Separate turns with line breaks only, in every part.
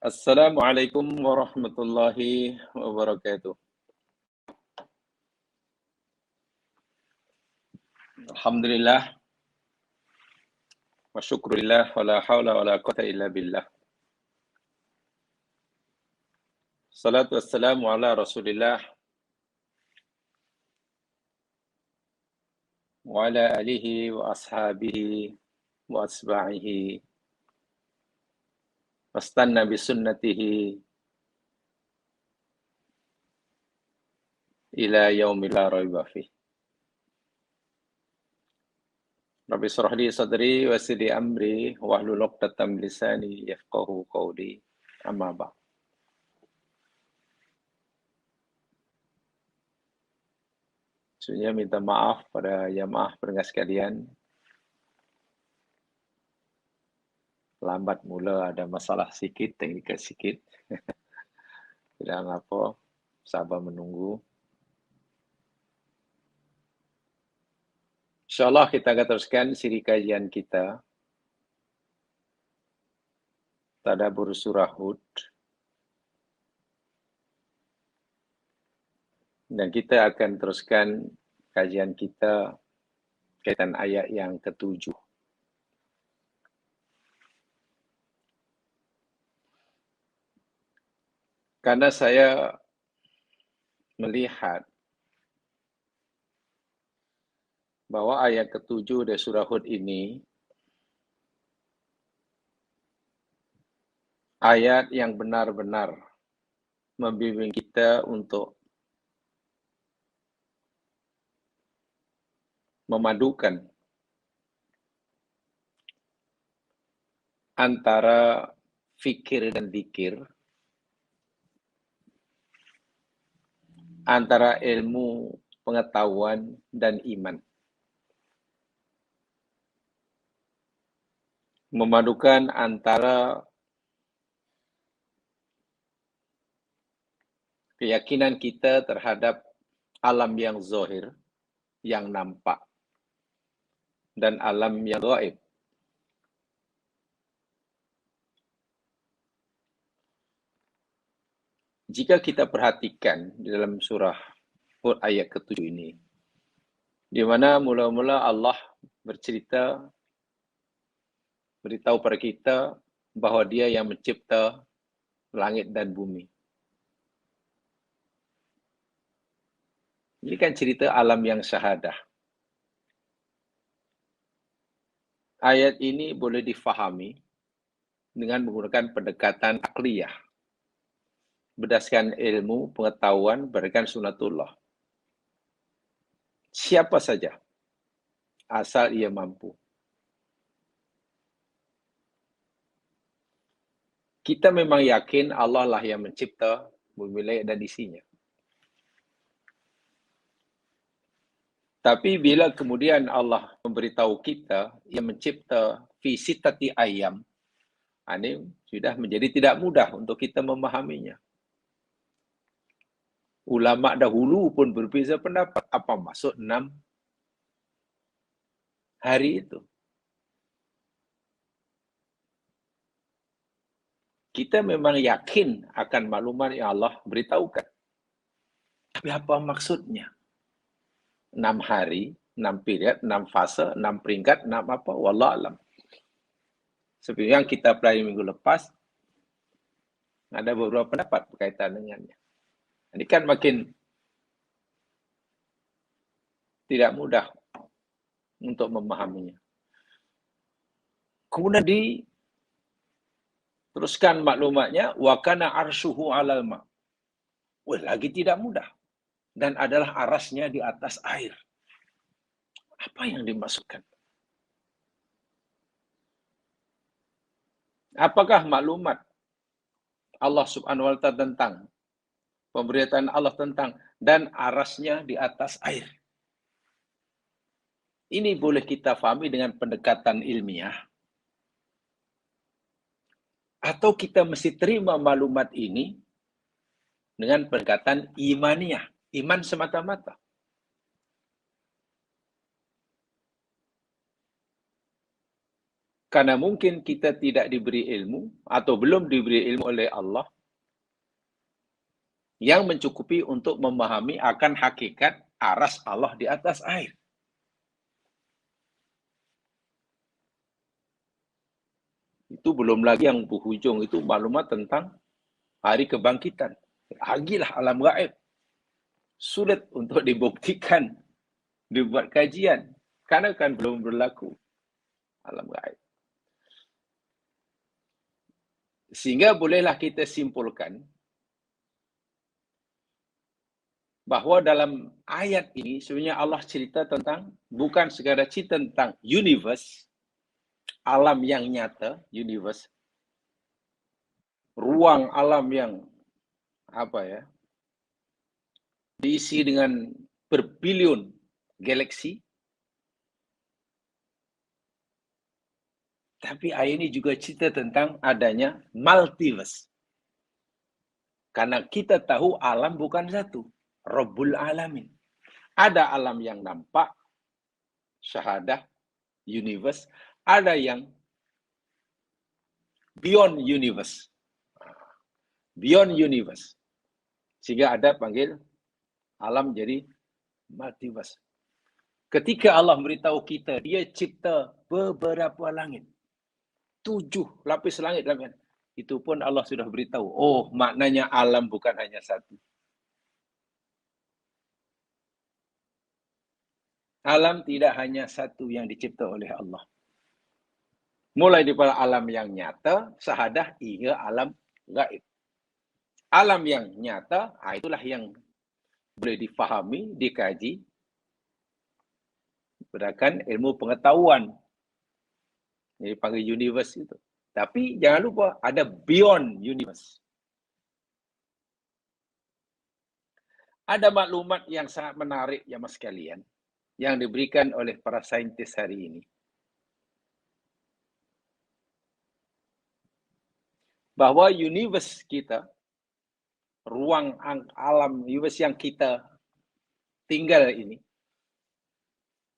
Assalamualaikum warahmatullahi wabarakatuh. Alhamdulillah wa syukurillah wa la hawla wa la quwata illa billah. Salatu wassalamu ala Rasulillah wa ala alihi wa ashabihi wa asba'ihi wastanna bi sunnatihi ila yaumil la raiba fih. Rabbi shrah li sadri wa yassir li amri wahlul 'uqdatam min lisani yafqahu qawli. Amma ba'd. Sebenarnya minta maaf pada jamaah pendengar sekalian. Lambat mula ada masalah sikit, teknikal sikit. Tidak apa, sabar menunggu. InsyaAllah kita akan teruskan siri kajian kita. Tadabbur surah Hud. Dan kita akan teruskan kajian kita kaitan ayat yang ke-7. Karena saya melihat bahwa ayat ke-7 dari surah Hud ini ayat yang benar-benar membimbing kita untuk memadukan antara fikir dan zikir, antara ilmu, pengetahuan, dan iman. Memadukan antara keyakinan kita terhadap alam yang zahir, yang nampak, dan alam yang gaib. Jika kita perhatikan di dalam surah Hud ayat ke-7 ini, di mana mula-mula Allah beritahu pada kita bahawa Dia yang mencipta langit dan bumi. Ini kan cerita alam yang syahadah. Ayat ini boleh difahami dengan menggunakan pendekatan akliyah, berdasarkan ilmu, pengetahuan, berdasarkan sunatullah. Siapa saja, asal ia mampu. Kita memang yakin Allah lah yang mencipta bumi langit dan isinya. Tapi bila kemudian Allah memberitahu kita yang mencipta fi sittati ayyam, ini sudah menjadi tidak mudah untuk kita memahaminya. Ulama dahulu pun berbeza pendapat. Apa maksud 6 hari itu? Kita memang yakin akan maklumat yang Allah beritahukan. Tapi apa maksudnya? 6 hari, 6 period, 6 fase, 6 peringkat, 6 apa? Wallahualam. Seperti yang kita pelajari minggu lepas, ada beberapa pendapat berkaitan dengannya. Ini kan makin tidak mudah untuk memahaminya. Kemudian diteruskan maklumatnya, wa kana arshuhu 'alal ma'. Wah, lagi tidak mudah. Dan adalah arasnya di atas air. Apa yang dimaksudkan? Apakah maklumat Allah Subhanahu wa ta'ala tentang pemberitaan Allah tentang dan arasnya di atas air? Ini boleh kita fahami dengan pendekatan ilmiah. Atau kita mesti terima maklumat ini dengan pendekatan imaniyah. Iman semata-mata. Karena mungkin kita tidak diberi ilmu atau belum diberi ilmu oleh Allah yang mencukupi untuk memahami akan hakikat aras Allah di atas air. Itu belum lagi yang berhujung itu maklumat tentang hari kebangkitan. Lagilah alam gaib. Sulit untuk dibuktikan, dibuat kajian. Karena kan belum berlaku alam gaib. Sehingga bolehlah kita simpulkan bahawa dalam ayat ini sebenarnya Allah cerita tentang, bukan sekadar cerita tentang universe, alam yang nyata, universe, ruang alam yang diisi dengan berbilion galaksi. Tapi ayat ini juga cerita tentang adanya multiverse. Karena kita tahu alam bukan satu. Rabbul Alamin. Ada alam yang nampak, syahadah, universe. Ada yang beyond universe. Beyond universe. Sehingga ada panggil alam jadi multiverse. Ketika Allah beritahu kita, dia cipta beberapa langit. 7 lapis langit. Itu pun Allah sudah beritahu. Oh, maknanya alam bukan hanya satu. Alam tidak hanya satu yang dicipta oleh Allah. Mulai daripada alam yang nyata, syahadah, hingga alam gaib. Alam yang nyata, itulah yang boleh difahami, dikaji, berdasarkan ilmu pengetahuan. Jadi panggil universe itu. Tapi jangan lupa, ada beyond universe. Ada maklumat yang sangat menarik, ya mas sekalian, yang diberikan oleh para saintis hari ini. Bahwa universe kita, ruang alam universe yang kita tinggal ini,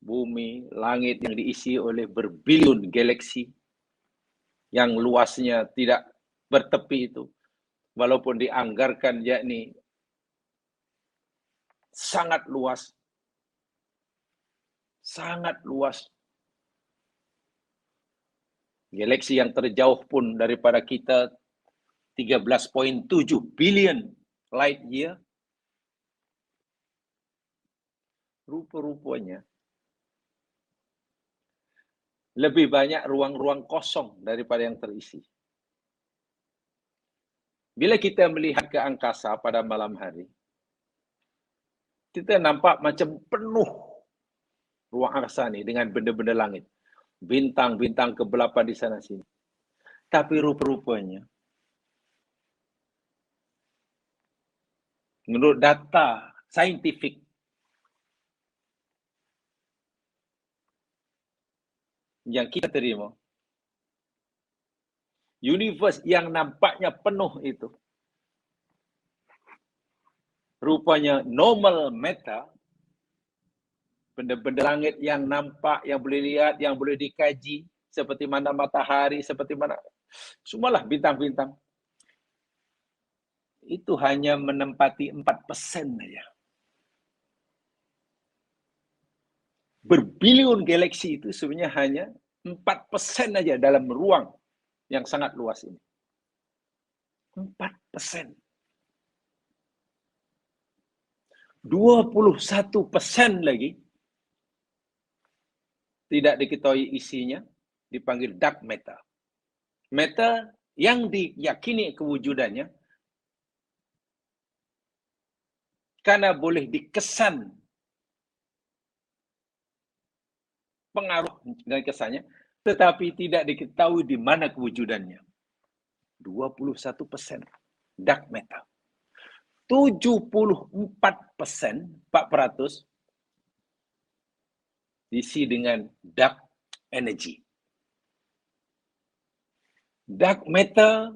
bumi, langit yang diisi oleh berbilion galaksi yang luasnya tidak bertepi itu, walaupun dianggarkan yakni sangat luas. Galaksi yang terjauh pun daripada kita 13.7 billion light year. Rupa-rupanya lebih banyak ruang-ruang kosong daripada yang terisi. Bila kita melihat ke angkasa pada malam hari, kita nampak macam penuh ruang angkasa ni dengan benda-benda langit. Bintang-bintang kebelapan di sana sini. Tapi rupa-rupanya, menurut data saintifik, yang kita terima, universe yang nampaknya penuh itu, rupanya normal matter, benda-benda langit yang nampak, yang boleh lihat, yang boleh dikaji, seperti mana matahari, seperti mana, semualah bintang-bintang, itu hanya menempati 4% saja. Berbilion galaksi itu sebenarnya hanya 4% saja dalam ruang yang sangat luas ini. 4%. 21% lagi tidak diketahui isinya, dipanggil dark matter. Matter yang diyakini kewujudannya karena boleh dikesan pengaruh dan kesannya, tetapi tidak diketahui di mana kewujudannya. 21% dark matter. 4% diisi dengan dark energy. Dark matter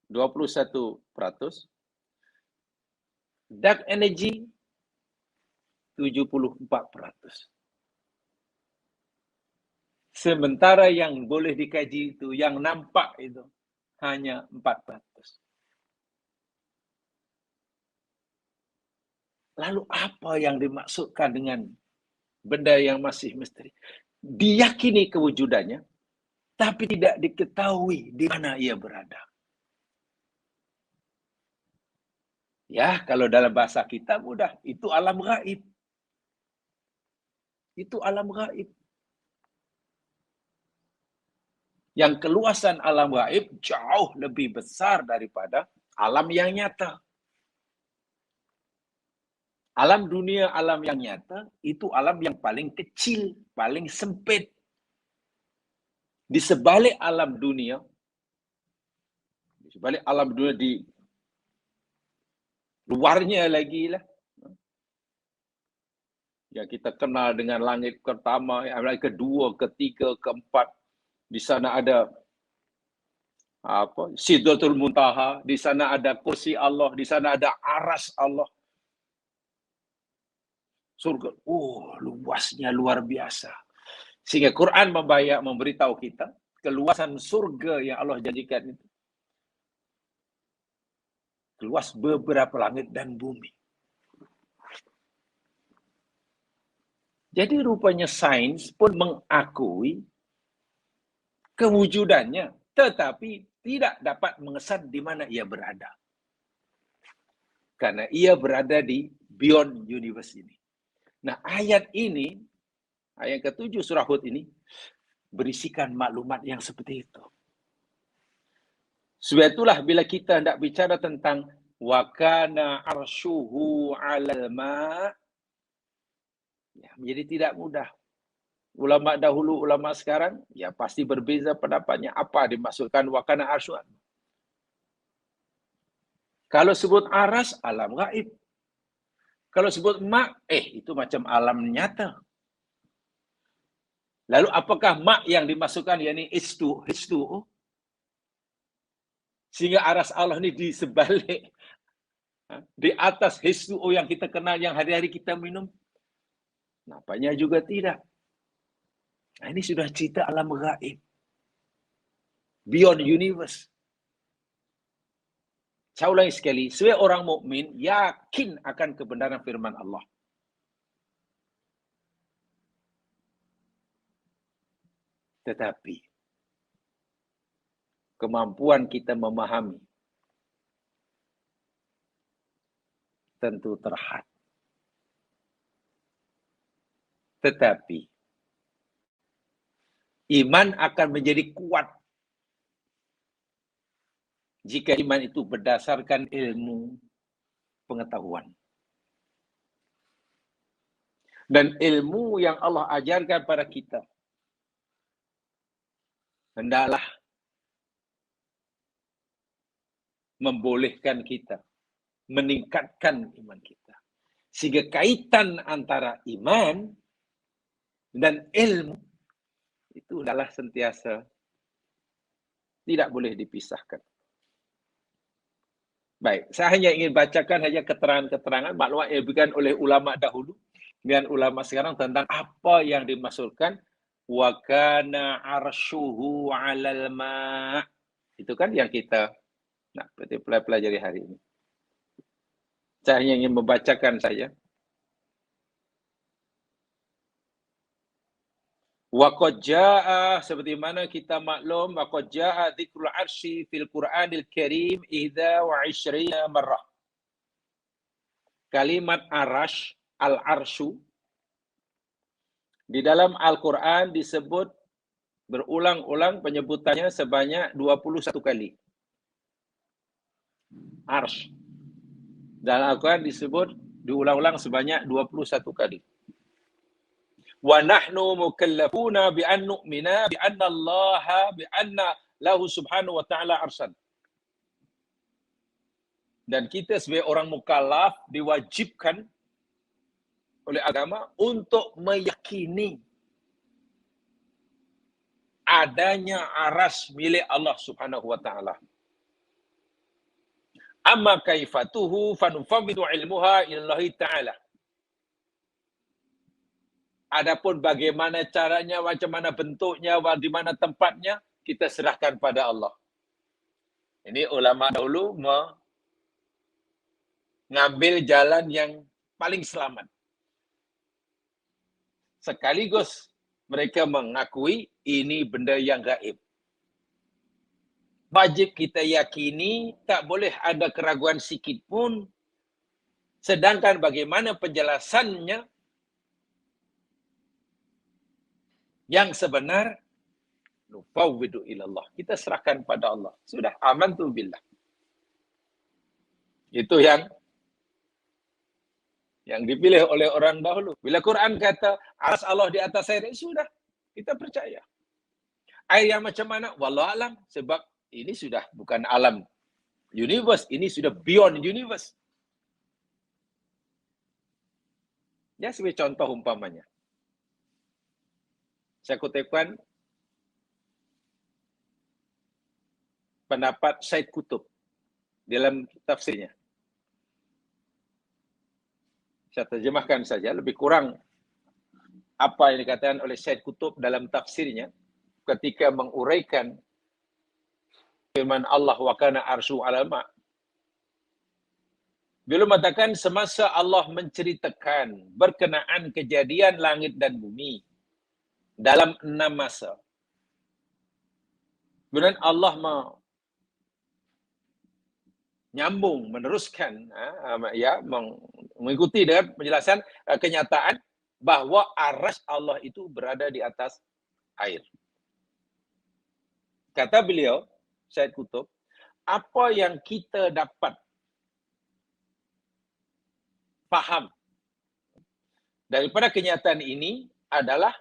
21%, dark energy 74%. Sementara yang boleh dikaji itu, yang nampak itu, hanya 400. Lalu apa yang dimaksudkan dengan benda yang masih misteri? Diyakini kewujudannya, tapi tidak diketahui di mana ia berada. Ya, kalau dalam bahasa kita mudah, itu alam gaib. Itu alam gaib. Yang keluasan alam gaib jauh lebih besar daripada alam yang nyata. Alam dunia, alam yang nyata, itu alam yang paling kecil, paling sempit. Di sebalik alam dunia, di luarnya lagi lah, yang kita kenal dengan langit pertama, langit kedua, ketiga, keempat. Di sana ada Sidratul Muntaha, di sana ada kursi Allah, di sana ada aras Allah. Surga, luasnya luar biasa. Sehingga Quran memberitahu kita keluasan surga yang Allah janjikan itu luas beberapa langit dan bumi. Jadi rupanya sains pun mengakui kewujudannya, tetapi tidak dapat mengesan di mana ia berada. Karena ia berada di beyond universe ini. Nah, ayat ini, ayat ke-7 surah Hud ini, berisikan maklumat yang seperti itu. Sebab itulah bila kita hendak bicara tentang wa kana arsyuhu 'alal ma', ya, menjadi tidak mudah. Ulama dahulu, ulama sekarang, ya pasti berbeza pendapatnya apa dimaksudkan wa kana arsyuhu. Kalau sebut aras, alam gaib. Kalau sebut ma', itu macam alam nyata. Lalu apakah ma' yang dimasukkan, yakni H2O? Sehingga aras Allah ini di sebalik, di atas H2O yang kita kenal, yang hari-hari kita minum? Nampaknya juga tidak. Nah, ini sudah cerita alam gaib. Beyond universe. Saya ulangi sekali, sebagai orang mukmin yakin akan kebenaran firman Allah. Tetapi kemampuan kita memahami tentu terhad. Tetapi iman akan menjadi kuat jika iman itu berdasarkan ilmu pengetahuan. Dan ilmu yang Allah ajarkan pada kita hendaklah membolehkan kita meningkatkan iman kita. Sehingga kaitan antara iman dan ilmu itu adalah sentiasa tidak boleh dipisahkan. Baik, saya hanya ingin bacakan saja keterangan-keterangan maklumat yang diberikan oleh ulama dahulu dan ulama sekarang tentang apa yang dimaksudkan wa kana arsyuhu 'alal ma'. Itu kan yang kita pelajari hari ini. Saya hanya ingin membacakan saja. Wa qad jaa, seperti mana kita maklum, wa qad jaa dzikrul arsy fil Qur'anil Karim 21 marrah. Kalimat arash, al-arsyu, di dalam Al-Quran disebut berulang-ulang penyebutannya sebanyak 21 kali. Arsh. Dalam Al-Quran disebut diulang-ulang sebanyak 21 kali. Wa nahnu mukallafuna bi an nu'mina bi anna Allah bi anna lahu subhanahu wa ta'ala arsan. Dan kita sebagai orang mukallaf diwajibkan oleh agama untuk meyakini adanya aras milik Allah subhanahu wa ta'ala. Amma kaifatuhu fanufawwidu ilmuha ilallahi ta'ala. Adapun bagaimana caranya, macam mana bentuknya, di mana tempatnya, kita serahkan pada Allah. Ini ulama dahulu mengambil jalan yang paling selamat. Sekaligus mereka mengakui ini benda yang gaib. Wajib kita yakini, tak boleh ada keraguan sikit pun. Sedangkan bagaimana penjelasannya yang sebenar, nufawwidu ilallah. Kita serahkan pada Allah. Sudah, amantu billah. Itu yang dipilih oleh orang dahulu. Bila Quran kata aras Allah di atas air, sudah, kita percaya. Air yang macam mana? Wallahu alam. Sebab ini sudah bukan alam universe, ini sudah beyond universe. Ya, sebagai contoh umpamanya. Saya kutipkan pendapat Said Qutb dalam tafsirnya. Saya terjemahkan saja, lebih kurang apa yang dikatakan oleh Said Qutb dalam tafsirnya ketika menguraikan firman Allah wa kana arsyu 'alal ma'. Beliau mengatakan semasa Allah menceritakan berkenaan kejadian langit dan bumi dalam 6 masa. Kemudian Allah menyambung, meneruskan, mengikuti dengan penjelasan kenyataan bahwa arsy Allah itu berada di atas air. Kata beliau, Said Qutb, apa yang kita dapat faham daripada kenyataan ini adalah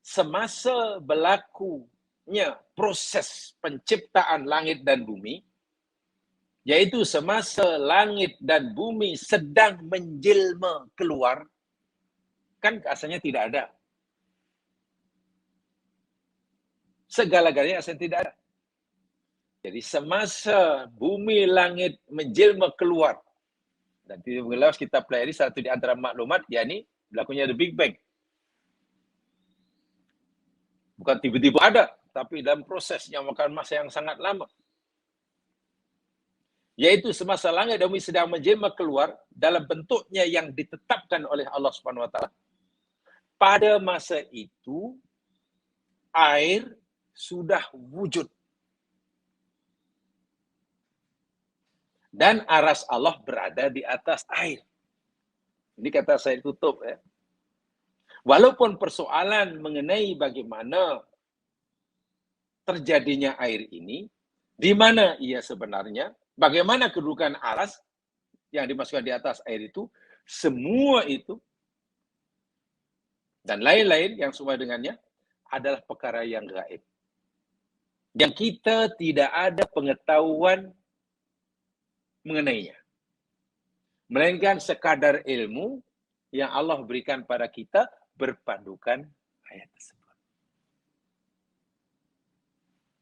semasa berlakunya proses penciptaan langit dan bumi, yaitu semasa langit dan bumi sedang menjelma keluar, kan asalnya tidak ada. Segala-galanya asalnya tidak ada. Jadi semasa bumi langit menjelma keluar, dan tiba-tiba kita pelajari satu di antara maklumat, yakni berlakunya the Big Bang. Bukan tiba-tiba ada, tapi dalam proses yang makan masa yang sangat lama. Yaitu semasa langit dan bumi sedang menjelma keluar dalam bentuknya yang ditetapkan oleh Allah Subhanahu wa taala. Pada masa itu air sudah wujud. Dan aras Allah berada di atas air. Ini kata Said Qutb. Ya. Walaupun persoalan mengenai bagaimana terjadinya air ini, di mana ia sebenarnya, bagaimana kedudukan aras yang dimasukkan di atas air itu, semua itu, dan lain-lain yang sesuai dengannya, adalah perkara yang gaib. Yang kita tidak ada pengetahuan mengenainya. Melainkan sekadar ilmu yang Allah berikan pada kita berpandukan ayat tersebut.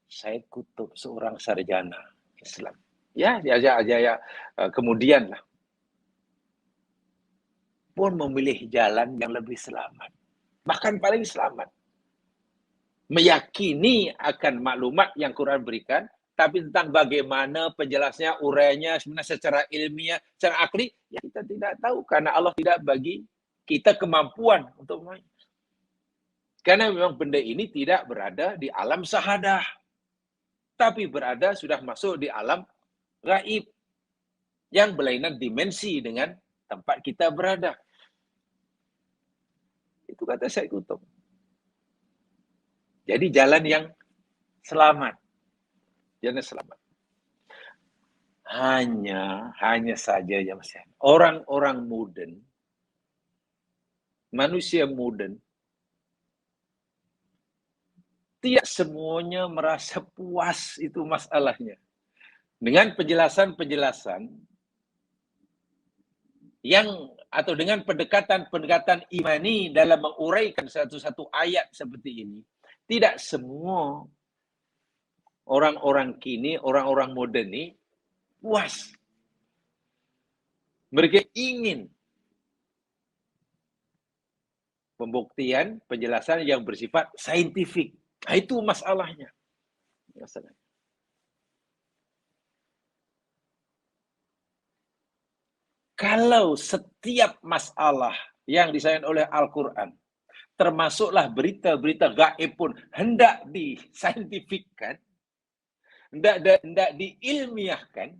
Said Qutb seorang sarjana Islam. Ya, kemudian lah pun memilih jalan yang lebih selamat. Bahkan paling selamat. Meyakini akan maklumat yang Quran berikan, tapi tentang bagaimana penjelasnya, uraiannya sebenarnya secara ilmiah, secara akli, ya kita tidak tahu karena Allah tidak bagi kita kemampuan untuk memahami. Karena memang benda ini tidak berada di alam sahadah, tapi berada sudah masuk di alam gaib yang berlainan dimensi dengan tempat kita berada. Itu kata Said Qutb. Jadi jalan yang selamat. Jalan selamat. Hanya saja ya Mas. Orang-orang modern, manusia modern, tidak semuanya merasa puas, itu masalahnya. Dengan penjelasan-penjelasan yang atau dengan pendekatan-pendekatan imani dalam menguraikan satu-satu ayat seperti ini, tidak semua orang-orang kini, orang-orang modern ini puas. Mereka ingin pembuktian, penjelasan yang bersifat saintifik. Nah, itu masalahnya. Kalau setiap masalah yang disayangkan oleh Al-Quran, termasuklah berita-berita gaib pun hendak disaintifikkan, hendak diilmiahkan,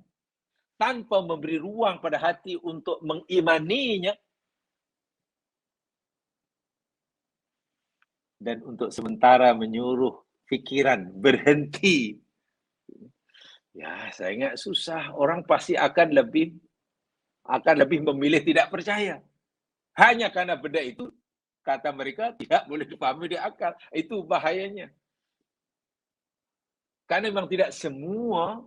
tanpa memberi ruang pada hati untuk mengimaninya, dan untuk sementara menyuruh pikiran berhenti. Ya, saya ingat susah. Orang pasti akan lebih memilih tidak percaya. Hanya karena benda itu, kata mereka, tidak boleh dipahami di akal. Itu bahayanya. Karena memang tidak semua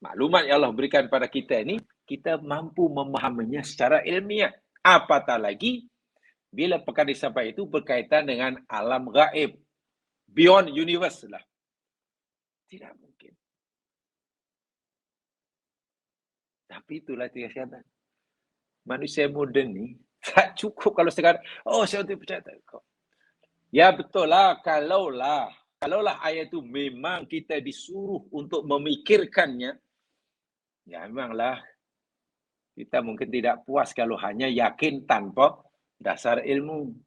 maklumat yang Allah berikan pada kita ini, kita mampu memahaminya secara ilmiah. Apatah lagi, bila perkara disampaikan itu berkaitan dengan alam gaib. Beyond universe lah. Tidak mungkin. Tapi itulah kesihatan. Manusia moden ni, tak cukup kalau sekarang, oh saya untuk percaya. Ya betul lah, kalaulah ayat itu memang kita disuruh untuk memikirkannya, ya memanglah kita mungkin tidak puas kalau hanya yakin tanpa dasar ilmu.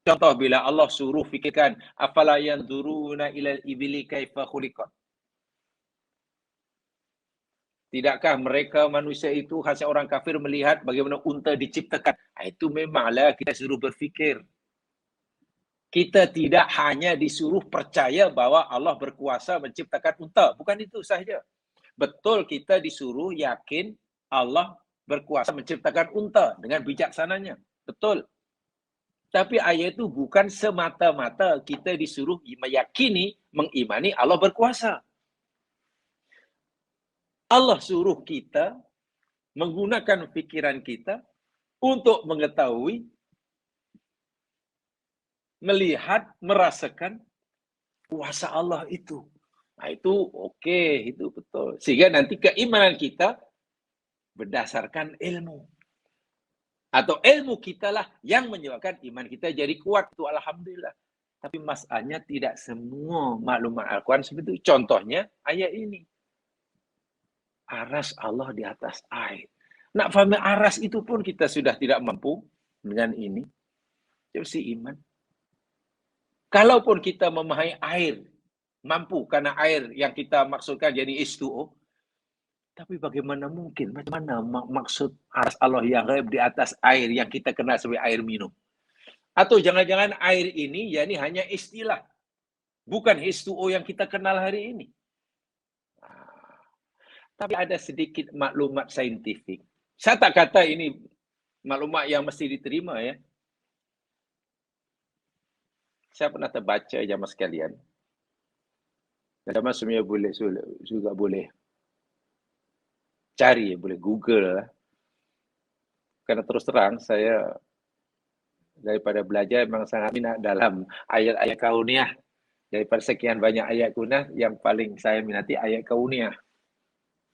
Contoh bila Allah suruh fikirkan, afala yanzuruna ilal ibili kaifa khuliqat. Tidakkah mereka manusia itu, khasnya orang kafir, melihat bagaimana unta diciptakan? Itu memanglah kita suruh berfikir. Kita tidak hanya disuruh percaya bahwa Allah berkuasa menciptakan unta. Bukan itu sahaja. Betul kita disuruh yakin Allah berkuasa menciptakan unta dengan bijaksananya. Betul. Tapi ayat itu bukan semata-mata kita disuruh meyakini, mengimani Allah berkuasa. Allah suruh kita menggunakan pikiran kita untuk mengetahui, melihat, merasakan kuasa Allah itu. Nah itu okey, itu betul. Sehingga nanti keimanan kita berdasarkan ilmu. Atau ilmu kita lah yang menyebabkan iman kita jadi kuat. Itu alhamdulillah. Tapi masalahnya tidak semua maklumat Al-Quran seperti itu. Contohnya ayat ini. Aras Allah di atas air. Nak fahami aras itu pun kita sudah tidak mampu dengan ini. Jadi iman. Kalaupun kita memahami air, mampu karena air yang kita maksudkan jadi H2O, tapi bagaimana mungkin? Macam mana maksud aras Allah yang gaib di atas air yang kita kenal sebagai air minum? Atau jangan-jangan air ini yakni hanya istilah, bukan H2O yang kita kenal hari ini. Tapi ada sedikit maklumat saintifik. Saya tak kata ini maklumat yang mesti diterima ya. Saya pernah terbaca jamaah sekalian. Jamaah semuanya boleh juga boleh cari, boleh Google lah. Karena terus terang saya daripada belajar memang sangat minat dalam ayat-ayat kauniyah. Daripada sekian banyak ayat kauniyah, yang paling saya minati ayat kauniyah.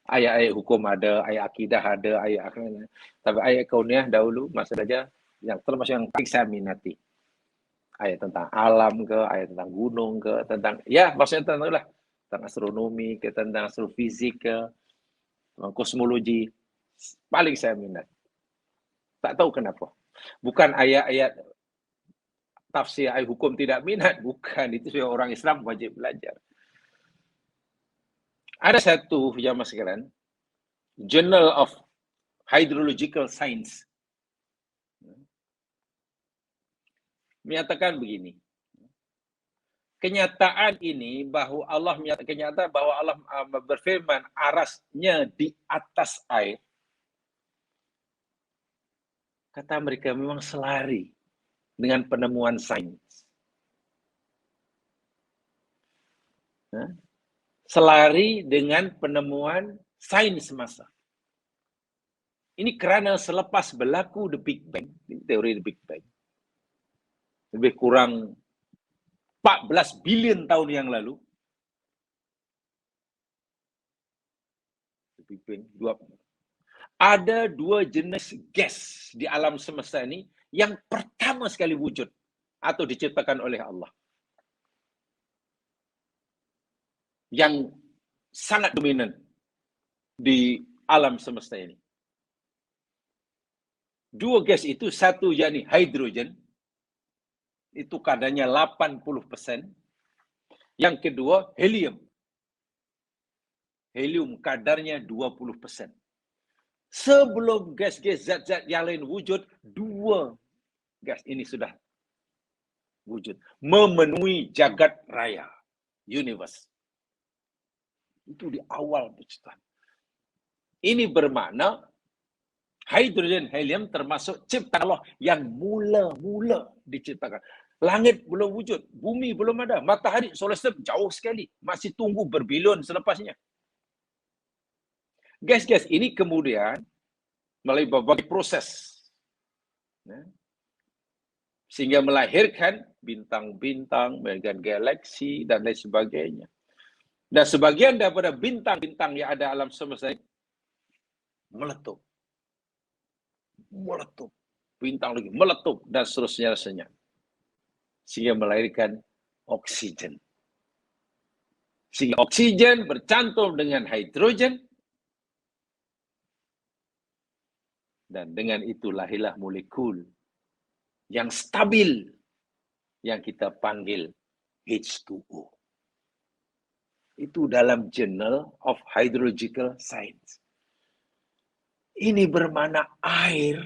Ayat-ayat hukum ada, ayat akidah ada, ayat akhirat. Tapi ayat kauniyah dahulu masa belajar yang termasuk yang paling saya minati. Ayat tentang alam ke, ayat tentang gunung ke, tentang ya maksudnya tentang lah, tentang astronomi ke, tentang astrofisik ke, kosmologi. Paling saya minat. Tak tahu kenapa. Bukan ayat-ayat tafsir ayat hukum tidak minat, bukan. Itu orang Islam wajib belajar. Ada satu jamaah sekalian, Journal of Hydrological Science menyatakan begini. Kenyataan ini bahwa Allah kenyataan bahwa Allah berfirman arasnya di atas air. Kata mereka memang selari dengan penemuan sains. Selari dengan penemuan sains semasa. Ini kerana selepas berlaku The Big Bang, teori The Big Bang, lebih kurang 14 bilion tahun yang lalu, ada dua jenis gas di alam semesta ini yang pertama sekali wujud atau diciptakan oleh Allah. Yang sangat dominan di alam semesta ini. Dua gas itu, satu yakni hidrogen, itu kadarnya 80%. Yang kedua helium. Helium kadarnya 20%. Sebelum gas-gas zat-zat yang lain wujud, dua gas ini sudah wujud. Memenuhi jagat raya, universe. Itu di awal penciptaan. Ini bermakna hidrogen, helium termasuk ciptaan Allah yang mula-mula diciptakan. Langit belum wujud, bumi belum ada, matahari, solar system jauh sekali, masih tunggu berbilion selepasnya. Gas-gas ini kemudian melalui berbagai proses, sehingga melahirkan bintang-bintang, melahirkan galaksi, dan lain sebagainya. Dan sebagian daripada bintang-bintang yang ada alam semesta ini meletup. Meletup. Bintang lagi meletup, dan seterusnya. Sehingga melahirkan oksigen. Sehingga oksigen bercantum dengan hidrogen, dan dengan itu lahirlah molekul yang stabil yang kita panggil H2O. Itu dalam Journal of Hydrological Science. Ini bermakna air.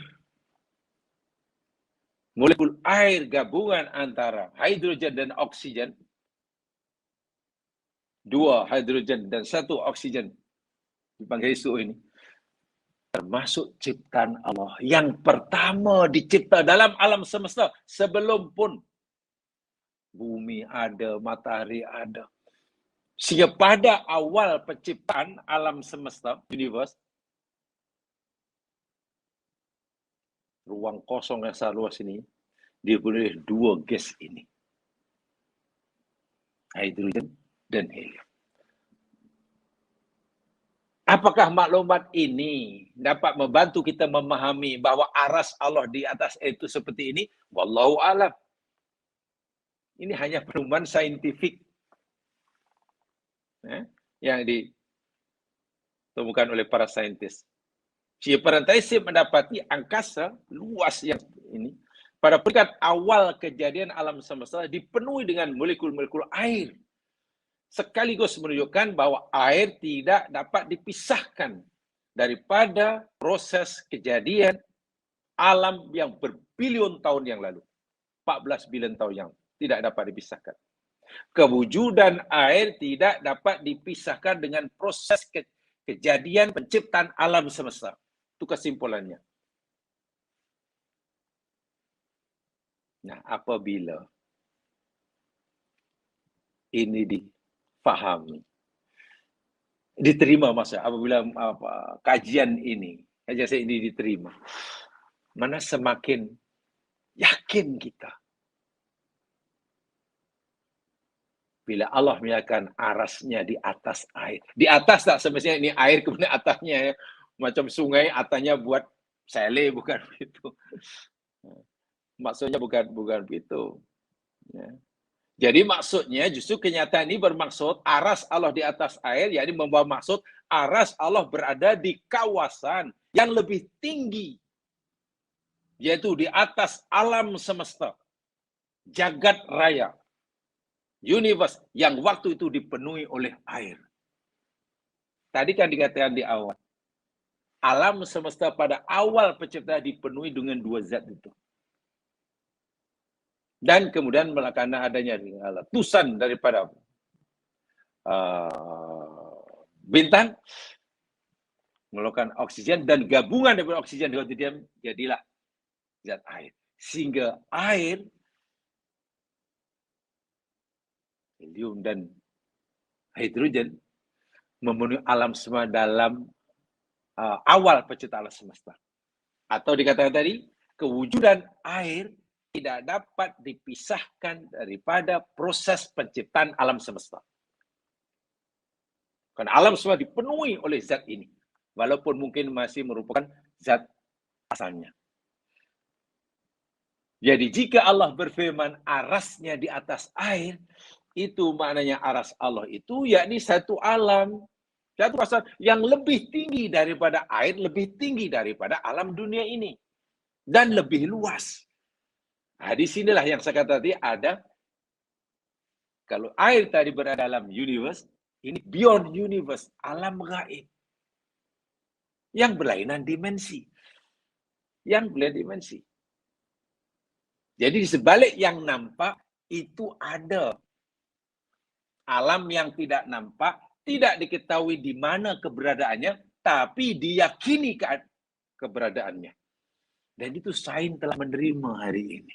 Molekul air gabungan antara hidrogen dan oksigen. Dua hidrogen dan satu oksigen dipanggil H2O ini. Termasuk ciptaan Allah yang pertama dicipta dalam alam semesta sebelum pun bumi ada, matahari ada. Sehingga pada awal penciptaan alam semesta, universe, ruang kosong yang sangat luas ini dipenuhi dua gas ini. Hidrogen dan helium. Apakah maklumat ini dapat membantu kita memahami bahawa aras Allah di atas itu seperti ini? Wallahu a'lam. Ini hanya penemuan saintifik yang ditemukan oleh para saintis. Jika para saintis mendapati angkasa luas yang ini, pada peringkat awal kejadian alam semesta dipenuhi dengan molekul-molekul air. Sekaligus menunjukkan bahwa air tidak dapat dipisahkan daripada proses kejadian alam yang berbilion tahun yang lalu. 14 bilion tahun yang tidak dapat dipisahkan. Kewujudan air tidak dapat dipisahkan dengan proses kejadian penciptaan alam semesta. Itu kesimpulannya. Nah, apabila ini difahami, diterima masa apabila kajian saya ini diterima, mana semakin yakin kita bila Allah menyatakan arasnya di atas air. Di atas tak semestinya ini air, kemudian atasnya ya. Macam sungai atasnya buat sele, bukan begitu. Maksudnya bukan begitu. Ya. Jadi maksudnya justru kenyataan ini bermaksud aras Allah di atas air, yakni membawa maksud aras Allah berada di kawasan yang lebih tinggi, yaitu di atas alam semesta, jagat raya, universe yang waktu itu dipenuhi oleh air. Tadi kan dikatakan di awal, alam semesta pada awal penciptaan dipenuhi dengan dua zat itu. Dan kemudian karena adanya letusan daripada bintang mengeluarkan oksigen dan gabungan daripada oksigen dengan hidrogen jadilah zat air. Sehingga air, helium dan hidrogen memenuhi alam semesta dalam awal penciptaan alam semesta. Atau dikatakan tadi, kewujudan air tidak dapat dipisahkan daripada proses penciptaan alam semesta. Karena alam semesta dipenuhi oleh zat ini. Walaupun mungkin masih merupakan zat asalnya. Jadi jika Allah berfirman arasnya di atas air, itu maknanya aras Allah itu yakni satu alam, satu asal yang lebih tinggi daripada air, lebih tinggi daripada alam dunia ini dan lebih luas. Nah, di sinilah yang saya kata tadi ada, kalau air tadi berada dalam universe, ini beyond universe, alam gaib yang berlainan dimensi. Yang berlainan dimensi. Jadi di sebalik yang nampak itu ada alam yang tidak nampak, tidak diketahui di mana keberadaannya, tapi diyakini keberadaannya. Dan itu sains telah menerima hari ini.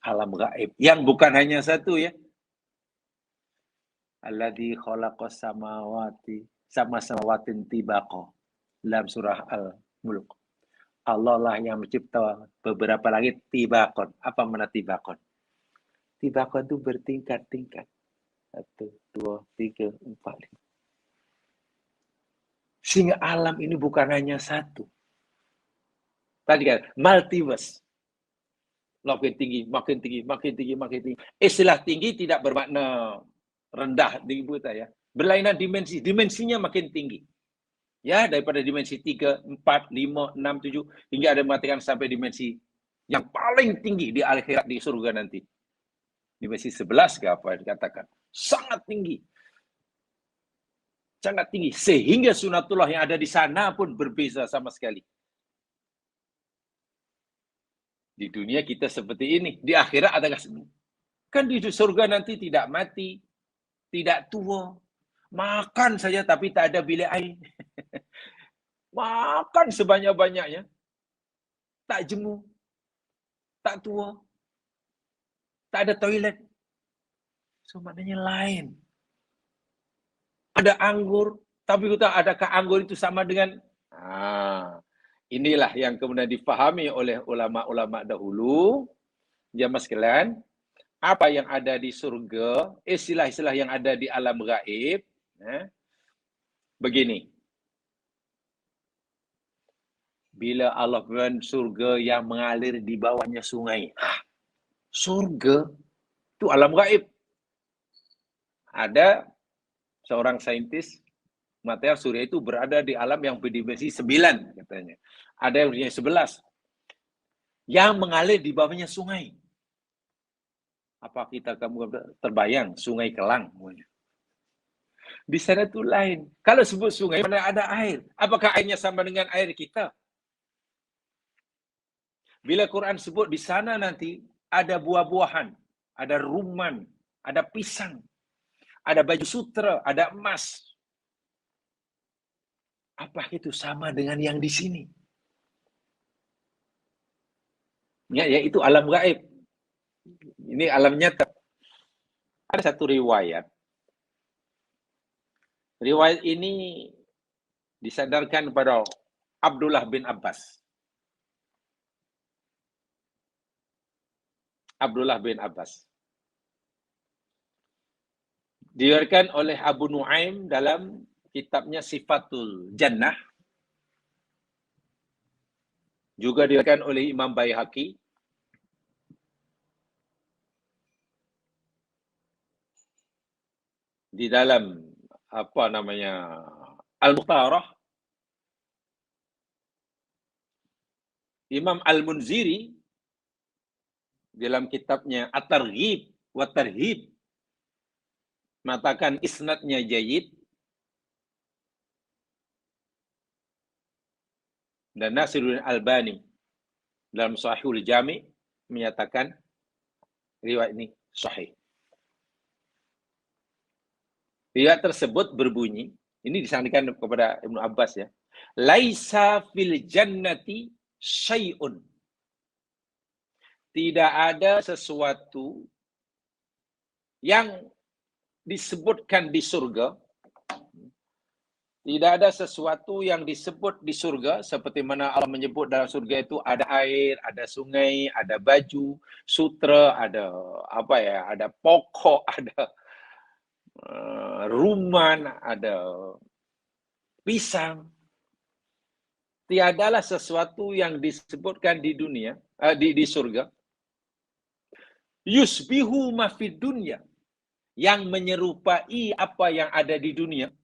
Alam gaib yang bukan hanya satu ya. Alladzi khalaqas samawati sama samawatin tibaqa. Dalam surah Al-Mulk. Allah lah yang mencipta beberapa langit tibaqon. Apa makna tibaqon? Tibaqon itu bertingkat-tingkat. 1, 2, 3, 4, 5. Sehingga alam ini bukan hanya satu. Tadi kan multiverse. Makin tinggi, makin tinggi, makin tinggi, makin tinggi. Istilah tinggi tidak bermakna rendah di kita ya. Berlainan dimensi, dimensinya makin tinggi. Ya, daripada dimensi 3, 4, 5, 6, 7 hingga ada mengatakan sampai dimensi yang paling tinggi di akhirat di surga nanti. Dimensi 11 ke apa dikatakan. Sangat tinggi. Sangat tinggi sehingga sunatullah yang ada di sana pun berbeza sama sekali. Di dunia kita seperti ini, di akhirat adakah semua? Kan di surga nanti tidak mati, tidak tua, makan saja tapi tak ada bilik air. Makan sebanyak-banyaknya, tak jemu, tak tua, tak ada toilet. So maknanya lain. Ada anggur, tapi kita adakah anggur itu sama dengan inilah yang kemudian difahami oleh ulama-ulama dahulu. Jamaah sekalian, apa yang ada di surga, istilah-istilah yang ada di alam gaib, begini. Bila Allah berfirman surga yang mengalir di bawahnya sungai. Surga itu alam gaib. Ada seorang saintis mengatakan surya itu berada di alam yang berdimensi 9 katanya. Ada yang berdimensi 11. Yang mengalir di bawahnya sungai. Apa kamu terbayang sungai Kelang? Di sana itu lain. Kalau sebut sungai mana ada air. Apakah airnya sama dengan air kita? Bila Quran sebut di sana nanti ada buah-buahan, ada rumman, ada pisang, ada baju sutra, ada emas. Apa itu sama dengan yang di sini? Ya, itu alam gaib. Ini alam nyata. Ada satu riwayat. Riwayat ini disandarkan pada Abdullah bin Abbas. Abdullah bin Abbas. Diriwayatkan oleh Abu Nuaim dalam kitabnya Sifatul Jannah. Juga diriwayatkan oleh Imam Baihaqi. Di dalam Al-Mukhtarah. Imam Al-Munziri dalam kitabnya At-Targhib wa Tarhib mengatakan isnadnya jayyid. Dan Nasiruddin Albani dalam Sahihul Jami menyatakan riwayat ini sahih. Riwayat tersebut berbunyi, ini disandarkan kepada Ibnu Abbas ya. Laisa fil jannati syai'un. Tidak ada sesuatu yang disebutkan di surga. Tidak ada sesuatu yang disebut di surga seperti mana Allah menyebut dalam surga itu ada air, ada sungai, ada baju, sutra, ada ada pokok, ada rumman, ada pisang. tiadalah sesuatu yang disebutkan di dunia, di surga, yusbihu ma fid dunya, yang menyerupai apa yang ada di dunia.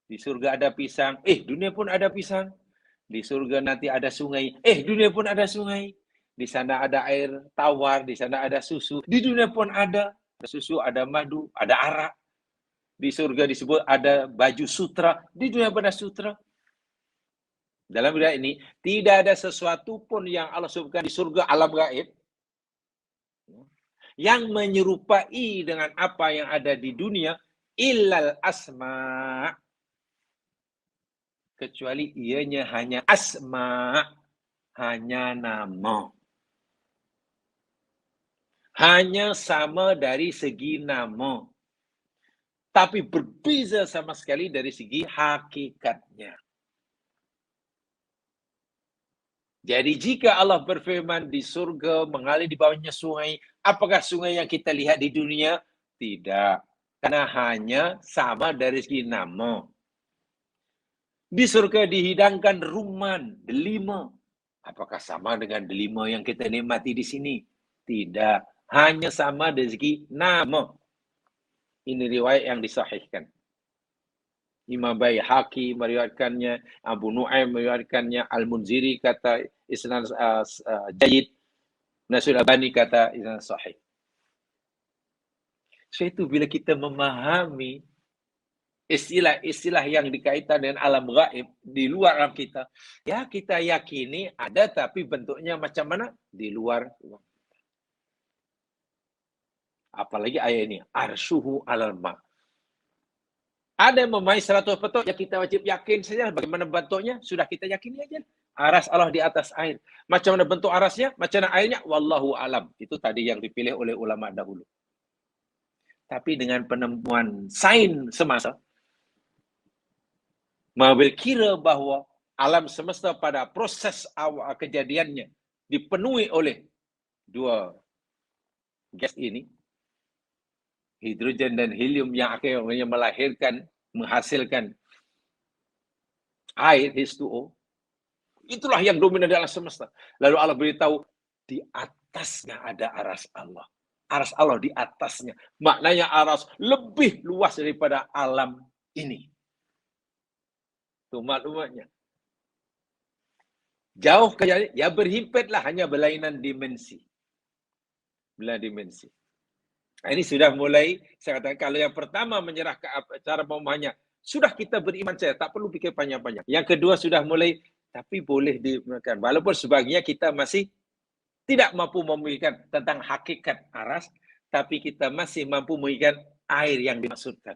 Di surga ada pisang, dunia pun ada pisang. Di surga nanti ada sungai, dunia pun ada sungai. Di sana ada air tawar, di sana ada susu. Di dunia pun ada susu, ada madu, ada arak. Di surga disebut ada baju sutra, di dunia pun ada sutra. Dalam riwayat ini, tidak ada sesuatu pun yang Allah sebutkan di surga alam gaib yang menyerupai dengan apa yang ada di dunia, illal asma', kecuali ianya hanya asma', hanya nama. Hanya sama dari segi nama. Tapi berbeza sama sekali dari segi hakikatnya. Jadi jika Allah berfirman di surga mengalir di bawahnya sungai, apakah sungai yang kita lihat di dunia? Tidak. Karena hanya sama dari segi nama. Di surga dihidangkan rumman, delima. Apakah sama dengan delima yang kita nikmati di sini? Tidak. Hanya sama dari segi nama. Ini riwayat yang disahihkan. Imam Baihaqi meriwayatkannya, Abu Nu'aim meriwayatkannya, Al-Munziri kata isnad jayyid, Nasrul Albani kata isnad sahih. So itu bila kita memahami istilah-istilah yang dikaitkan dengan alam gaib di luar alam kita, ya kita yakini ada tapi bentuknya macam mana di luar. Apalagi ayat ini, arsyuhu alal ma'. Ada yang memahami 100%, ya kita wajib yakin saja bagaimana bentuknya, sudah kita yakini aja. Aras Allah di atas air. Macam mana bentuk arasnya, macam mana airnya, wallahu alam. Itu tadi yang dipilih oleh ulama dahulu. Tapi dengan penemuan sains semasa, mengambil kira bahawa alam semesta pada proses awal kejadiannya dipenuhi oleh dua gas ini, hidrogen dan helium, yang akhirnya melahirkan, menghasilkan air H2O. Itulah yang dominan dalam semesta. Lalu Allah beritahu, di atasnya ada aras Allah. Aras Allah di atasnya. Maknanya aras lebih luas daripada alam ini. Itu maklumatnya. Jauh ke ya berhimpitlah, hanya berlainan dimensi. Berlainan dimensi. Nah, ini sudah mulai, saya katakan, kalau yang pertama menyerah ke cara pemahamannya, sudah kita beriman saja, tak perlu fikir panjang-panjang. Yang kedua sudah mulai, tapi boleh dimakan. Walaupun sebagiannya kita masih tidak mampu memikirkan tentang hakikat aras, tapi kita masih mampu memikirkan air yang dimaksudkan.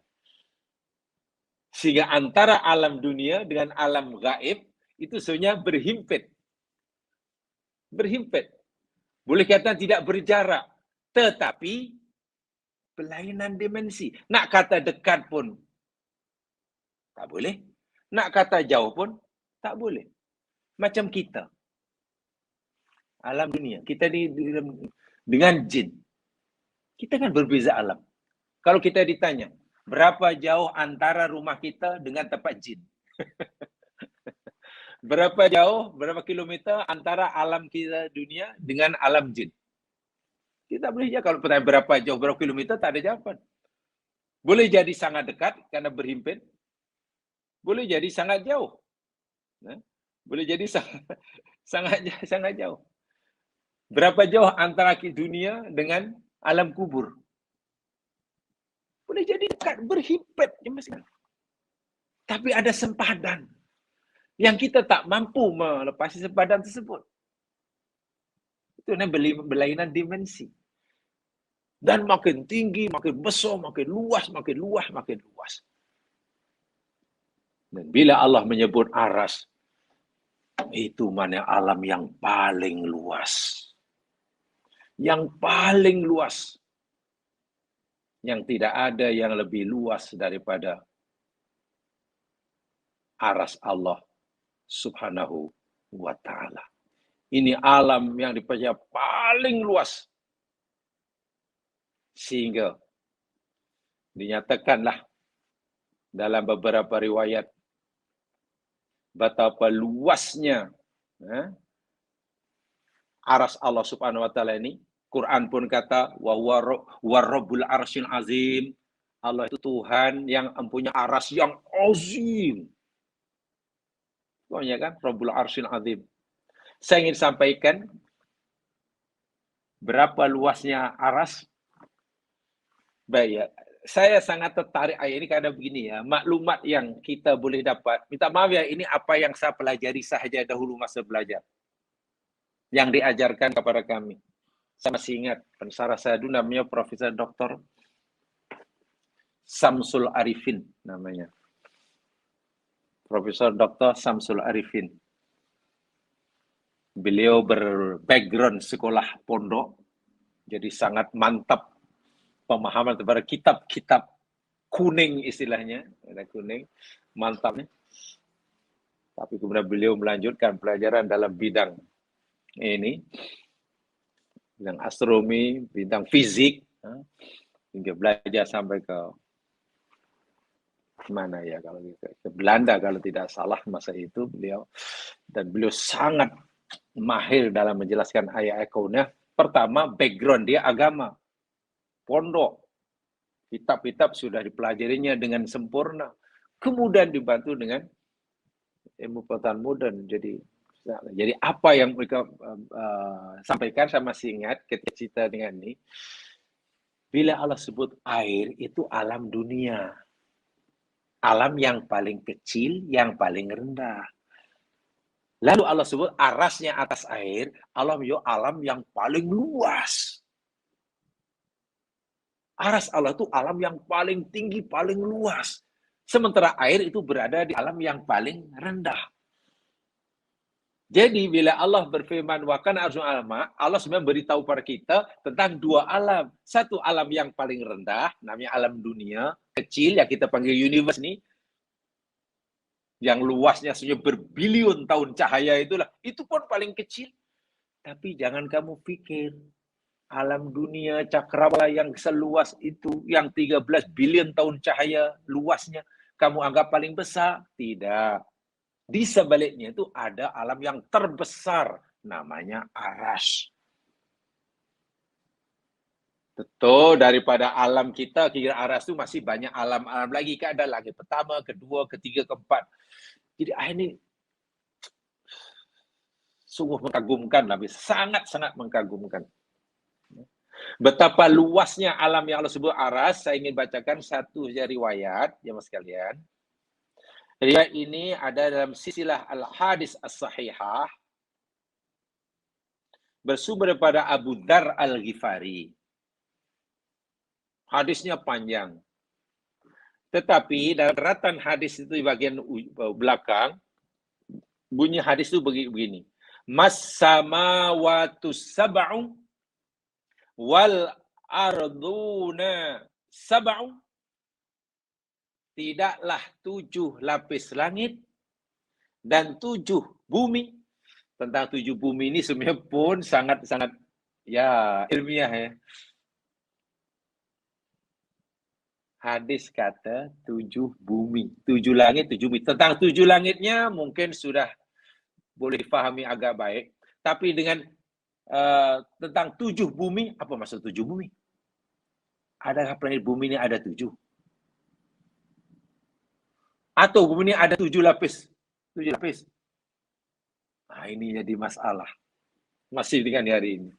Sehingga antara alam dunia dengan alam gaib, itu sebenarnya berhimpit. Berhimpit. Boleh kata tidak berjarak, tetapi berlainan dimensi. Nak kata dekat pun tak boleh. Nak kata jauh pun tak boleh. Macam kita. Alam dunia. Kita dengan jin. Kita kan berbeza alam. Kalau kita ditanya, berapa jauh antara rumah kita dengan tempat jin? Berapa jauh, berapa kilometer antara alam kita dunia dengan alam jin? Kita boleh jawab. Kalau bertanya berapa jauh, berapa kilometer, tak ada jawaban. Boleh jadi sangat dekat karena berhimpit. Boleh jadi sangat jauh. Boleh jadi sangat jauh. Berapa jauh antara dunia dengan alam kubur? Boleh jadi dekat, berhimpit. Tapi ada sempadan yang kita tak mampu melepasi sempadan tersebut. Itu namanya berlainan dimensi. Dan makin tinggi, makin besar, makin luas, makin luas, makin luas. Dan bila Allah menyebut aras, itu mana alam yang paling luas. Yang paling luas. Yang tidak ada yang lebih luas daripada aras Allah Subhanahu wa ta'ala. Ini alam yang dipercaya paling luas. Sehingga dinyatakanlah dalam beberapa riwayat betapa luasnya aras Allah Subhanahu wa taala ini. Quran pun kata wa rabbul arsyil azim. Allah itu Tuhan yang mempunyai aras yang azim. Pokoknya kan Rabbul arsyil azim. Saya ingin sampaikan berapa luasnya aras. Baik ya. Saya sangat tertarik ayat ini karena begini ya, maklumat yang kita boleh dapat. Minta maaf ya, ini apa yang saya pelajari sahaja dahulu masa belajar. Yang diajarkan kepada kami. Saya masih ingat, pensara saya dulu namanya Profesor Dr. Samsul Arifin namanya. Profesor Dr. Samsul Arifin. Beliau berbackground sekolah pondok, jadi sangat mantap pemahaman kepada kitab-kitab kuning istilahnya, ada kuning, mantapnya. Tapi kemudian beliau melanjutkan pelajaran dalam bidang ini, bidang astronomi, bidang fisik, hingga belajar sampai ke mana ya kalau ke Belanda kalau tidak salah masa itu beliau, dan beliau sangat mahir dalam menjelaskan ayat-ayat kauniyah. Pertama, background dia agama. Pondok, kitab-kitab sudah dipelajarinya dengan sempurna. Kemudian dibantu dengan ilmu pengetahuan modern. Jadi apa yang mereka sampaikan, saya masih ingat ketika cerita dengan ini. Bila Allah sebut air, itu alam dunia. Alam yang paling kecil, yang paling rendah. Lalu Allah sebut arasnya atas air, alam yang paling luas. Aras Allah itu alam yang paling tinggi, paling luas. Sementara air itu berada di alam yang paling rendah. Jadi bila Allah berfirman wa kana arsyu alma, Allah sebenarnya beritahu pada kita tentang dua alam. Satu alam yang paling rendah, namanya alam dunia, kecil, yang kita panggil universe nih, yang luasnya sebenarnya berbilion tahun cahaya itulah, itu pun paling kecil. Tapi jangan kamu pikir alam dunia cakrawala yang seluas itu, yang 13 bilion tahun cahaya luasnya, kamu anggap paling besar? Tidak. Di sebaliknya itu ada alam yang terbesar, namanya aras. Betul, daripada alam kita, kira aras itu masih banyak alam-alam lagi. Kan ada langit pertama, kedua, ketiga, keempat. Jadi ini sungguh mengagumkan, lebih sangat-sangat mengagumkan. Betapa luasnya alam yang Allah sebut aras, saya ingin bacakan satu riwayat, ya mas sekalian. Riwayat ini ada dalam silsilah al-hadis as-sahihah, bersumber daripada Abu Dzar al-Ghifari. Hadisnya panjang. Tetapi dalam ratan hadis itu di bagian belakang, bunyi hadis itu begini. Mas samawatu sab'u wal arduna sab'u. Tidaklah 7 lapis langit dan 7 bumi. Tentang 7 bumi ini sebenarnya pun sangat-sangat ya ilmiah ya. Hadis kata 7 bumi, 7 langit, 7 bumi. Tentang 7 langitnya mungkin sudah boleh dipahami agak baik. Tapi dengan tentang 7 bumi, apa maksud 7 bumi? Adakah planet bumi ini ada 7? Atau bumi ini ada 7 lapis? 7 lapis. Nah, ini jadi masalah. Masih dengan hari ini.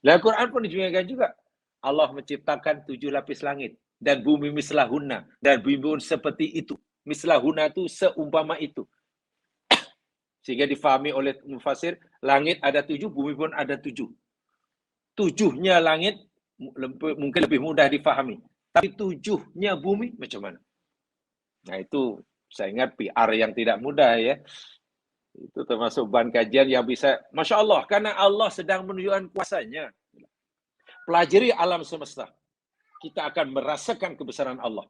Dalam Quran pun dijelaskan juga. Allah menciptakan 7 lapis langit. Dan bumi mislahuna. Dan bumi pun seperti itu. Mislahuna itu seumpama itu. Sehingga difahami oleh mufasir, langit ada 7, bumi pun ada 7. 7-nya langit mungkin lebih mudah difahami. Tapi 7-nya bumi macam mana? Nah itu saya ingat PR yang tidak mudah ya. Itu termasuk bahan kajian yang bisa, Masya Allah, karena Allah sedang menunjukkan kuasanya. Pelajari alam semesta. Kita akan merasakan kebesaran Allah.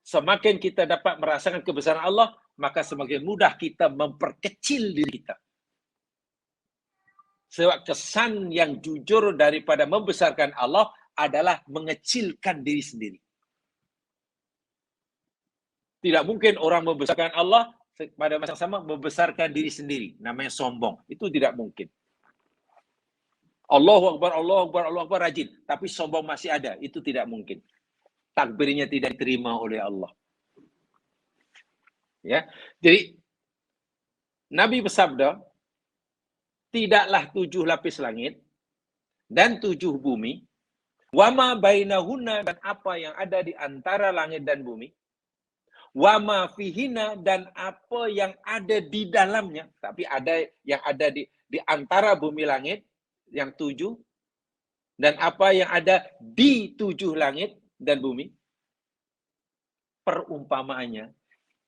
Semakin kita dapat merasakan kebesaran Allah, maka semakin mudah kita memperkecil diri kita. Sebab kesan yang jujur daripada membesarkan Allah adalah mengecilkan diri sendiri. Tidak mungkin orang membesarkan Allah pada masa yang sama membesarkan diri sendiri. Namanya sombong. Itu tidak mungkin. Allahu Akbar, Allahu Akbar, Allahu Akbar rajin. Tapi sombong masih ada. Itu tidak mungkin. Takbirnya tidak diterima oleh Allah. Ya, jadi Nabi bersabda, tidaklah 7 lapis langit dan 7 bumi, wama bainahunna, dan apa yang ada di antara langit dan bumi, wama fihina, dan apa yang ada di dalamnya, tapi ada yang ada di antara bumi langit yang 7 dan apa yang ada di 7 langit dan bumi, perumpamaannya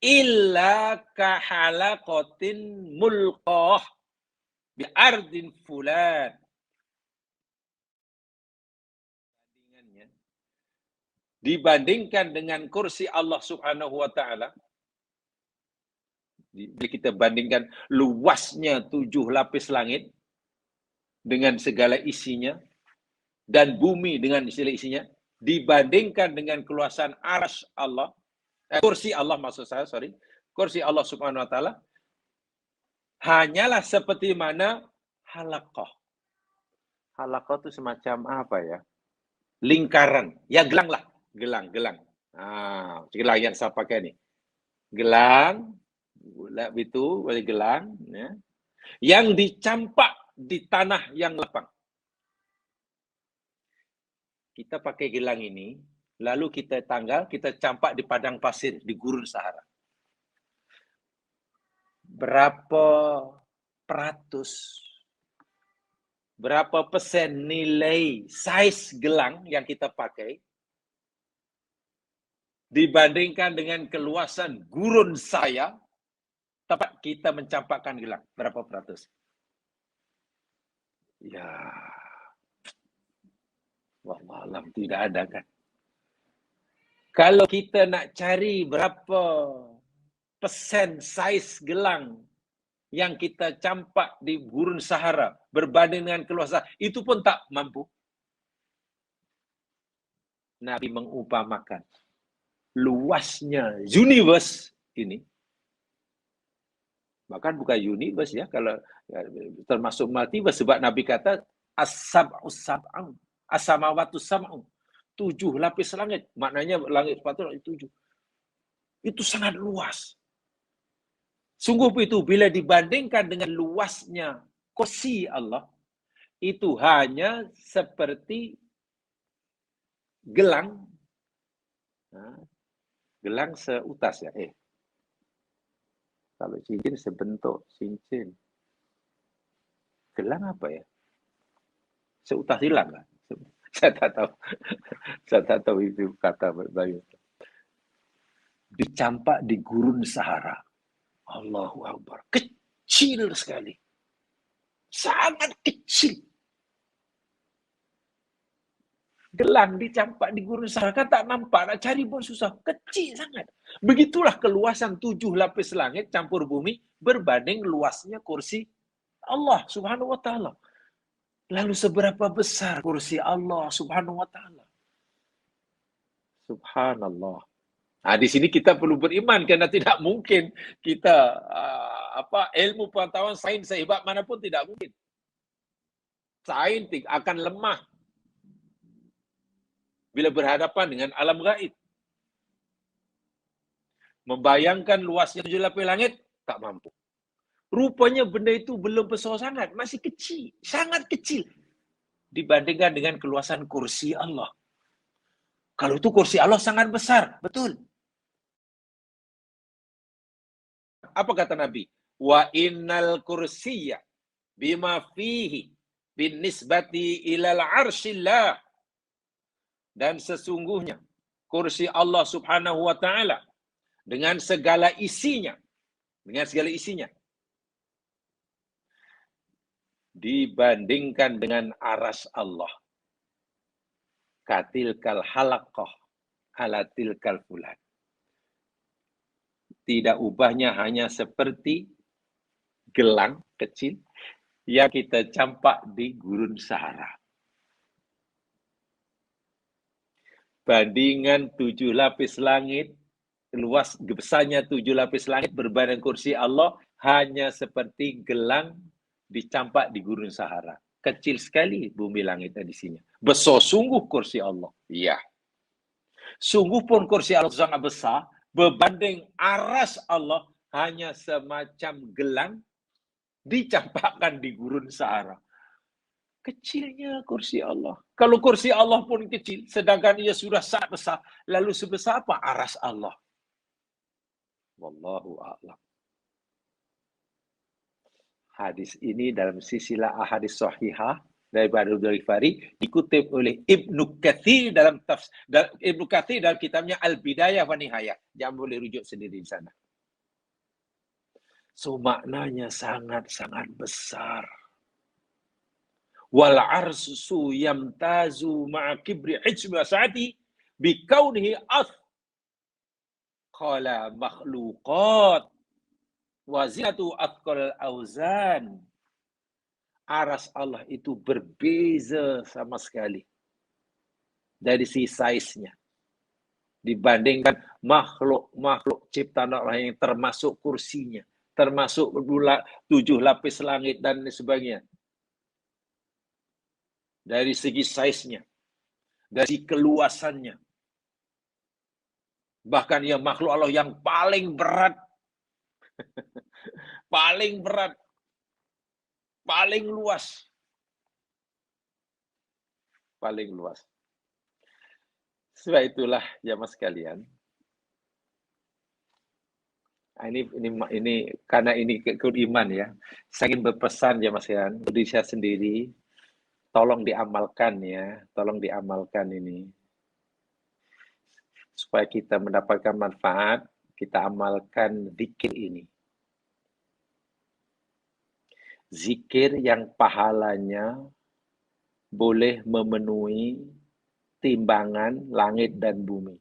illa kahalaqatin mulqah bi ardin fulan. Dibandingkan dengan kursi Allah Subhanahu wa taala, bila kita bandingkan luasnya 7 lapis langit dengan segala isinya dan bumi dengan segala isinya, dibandingkan dengan keluasan arsy Allah, kursi Allah maksud saya, kursi Allah Subhanahu wa taala, hanyalah seperti mana halaqah. Halaqah itu semacam apa ya? Lingkaran. Ya gelang lah, gelang. Nah, gelang yang saya pakai nih. Gelang itu boleh gelang ya, yang dicampak di tanah yang lapang. Kita pakai gelang ini, lalu kita campak di padang pasir, di gurun Sahara. Berapa persen nilai size gelang yang kita pakai dibandingkan dengan keluasan gurun saya tempat kita mencampakkan gelang? Berapa peratus? Ya, wallahualam, tidak ada kan. Kalau kita nak cari berapa persen saiz gelang yang kita campak di gurun Sahara berbanding dengan keluasan, itu pun tak mampu. Nabi mengumpamakan luasnya universe ini, bahkan bukan universe ya, kalau termasuk multiverse, sebab Nabi kata as-samawatu sab'u, 7 lapis langit, maknanya langit sepatu itu 7. Itu sangat luas. Sungguh itu bila dibandingkan dengan luasnya kursi Allah, itu hanya seperti gelang, gelang seutas ya. Kalau cincin sebentuk cincin. Gelang apa ya? Seutas hilang kan? Saya tak tahu itu kata Bayu. Dicampak di gurun Sahara. Allahu Akbar. Kecil sekali. Sangat kecil. Gelang dicampak di gurun Sahara, kan tak nampak, nak cari pun susah. Kecil sangat. Begitulah keluasan 7 lapis langit campur bumi berbanding luasnya kursi Allah Subhanahu wa taala. Lalu seberapa besar kursi Allah Subhanahu wa taala? Subhanallah. Nah, di sini kita perlu beriman karena tidak mungkin kita ilmu pengetahuan sains sehebat manapun tidak mungkin. Sains akan lemah bila berhadapan dengan alam gaib. Membayangkan luasnya 7 lapis langit, tak mampu. Rupanya benda itu belum besar sangat, masih kecil, sangat kecil dibandingkan dengan keluasan kursi Allah. Kalau itu kursi Allah sangat besar, betul. Apa kata Nabi? Wa innal kursiyya bima fihi bin nisbati ilal arshillah. Dan sesungguhnya kursi Allah Subhanahu wa taala dengan segala isinya, dibandingkan dengan aras Allah, katilkal halaqah ala tilkal fulan. Tidak ubahnya hanya seperti gelang kecil yang kita campak di gurun Sahara. Bandingan 7 lapis langit luas besarnya 7 lapis langit berbadan kursi Allah hanya seperti gelang dicampak di gurun Sahara. Kecil sekali bumi langitnya di sini. Besar sungguh kursi Allah. Iya. Sungguh pun kursi Allah sangat besar, berbanding aras Allah hanya semacam gelang dicampakkan di gurun Sahara. Kecilnya kursi Allah. Kalau kursi Allah pun kecil, sedangkan ia sudah sangat besar, lalu sebesar apa aras Allah? Wallahu a'lam. Hadis ini dalam silsilah ahadits sahihah dari Abu Ghifari dikutip oleh Ibnu Katsir dalam Ibnu Katsir dalam kitabnya Al-Bidayah wa Nihayah. Jangan boleh rujuk sendiri di sana. So maknanya sangat-sangat besar. Wal arsu yamtazu ma'a kibri hijmi sa'ati bi kaunihi athqala makhluqat wa zinatu athqal auzan. Aras Allah itu berbeza sama sekali dari si size-nya dibandingkan makhluk-makhluk ciptaan Allah yang termasuk kursinya, termasuk 7 lapis langit dan sebagainya. Dari segi size-nya, dari keluasannya. Bahkan yang makhluk Allah yang paling berat, paling berat, paling luas. Paling luas. Sebab itulah jamaah sekalian. Ini karena ini iman ya. Saya ingin berpesan jamaah sekalian, diri saya sendiri, tolong diamalkan ya, tolong diamalkan ini. Supaya kita mendapatkan manfaat, kita amalkan zikir ini. Zikir yang pahalanya boleh memenuhi timbangan langit dan bumi.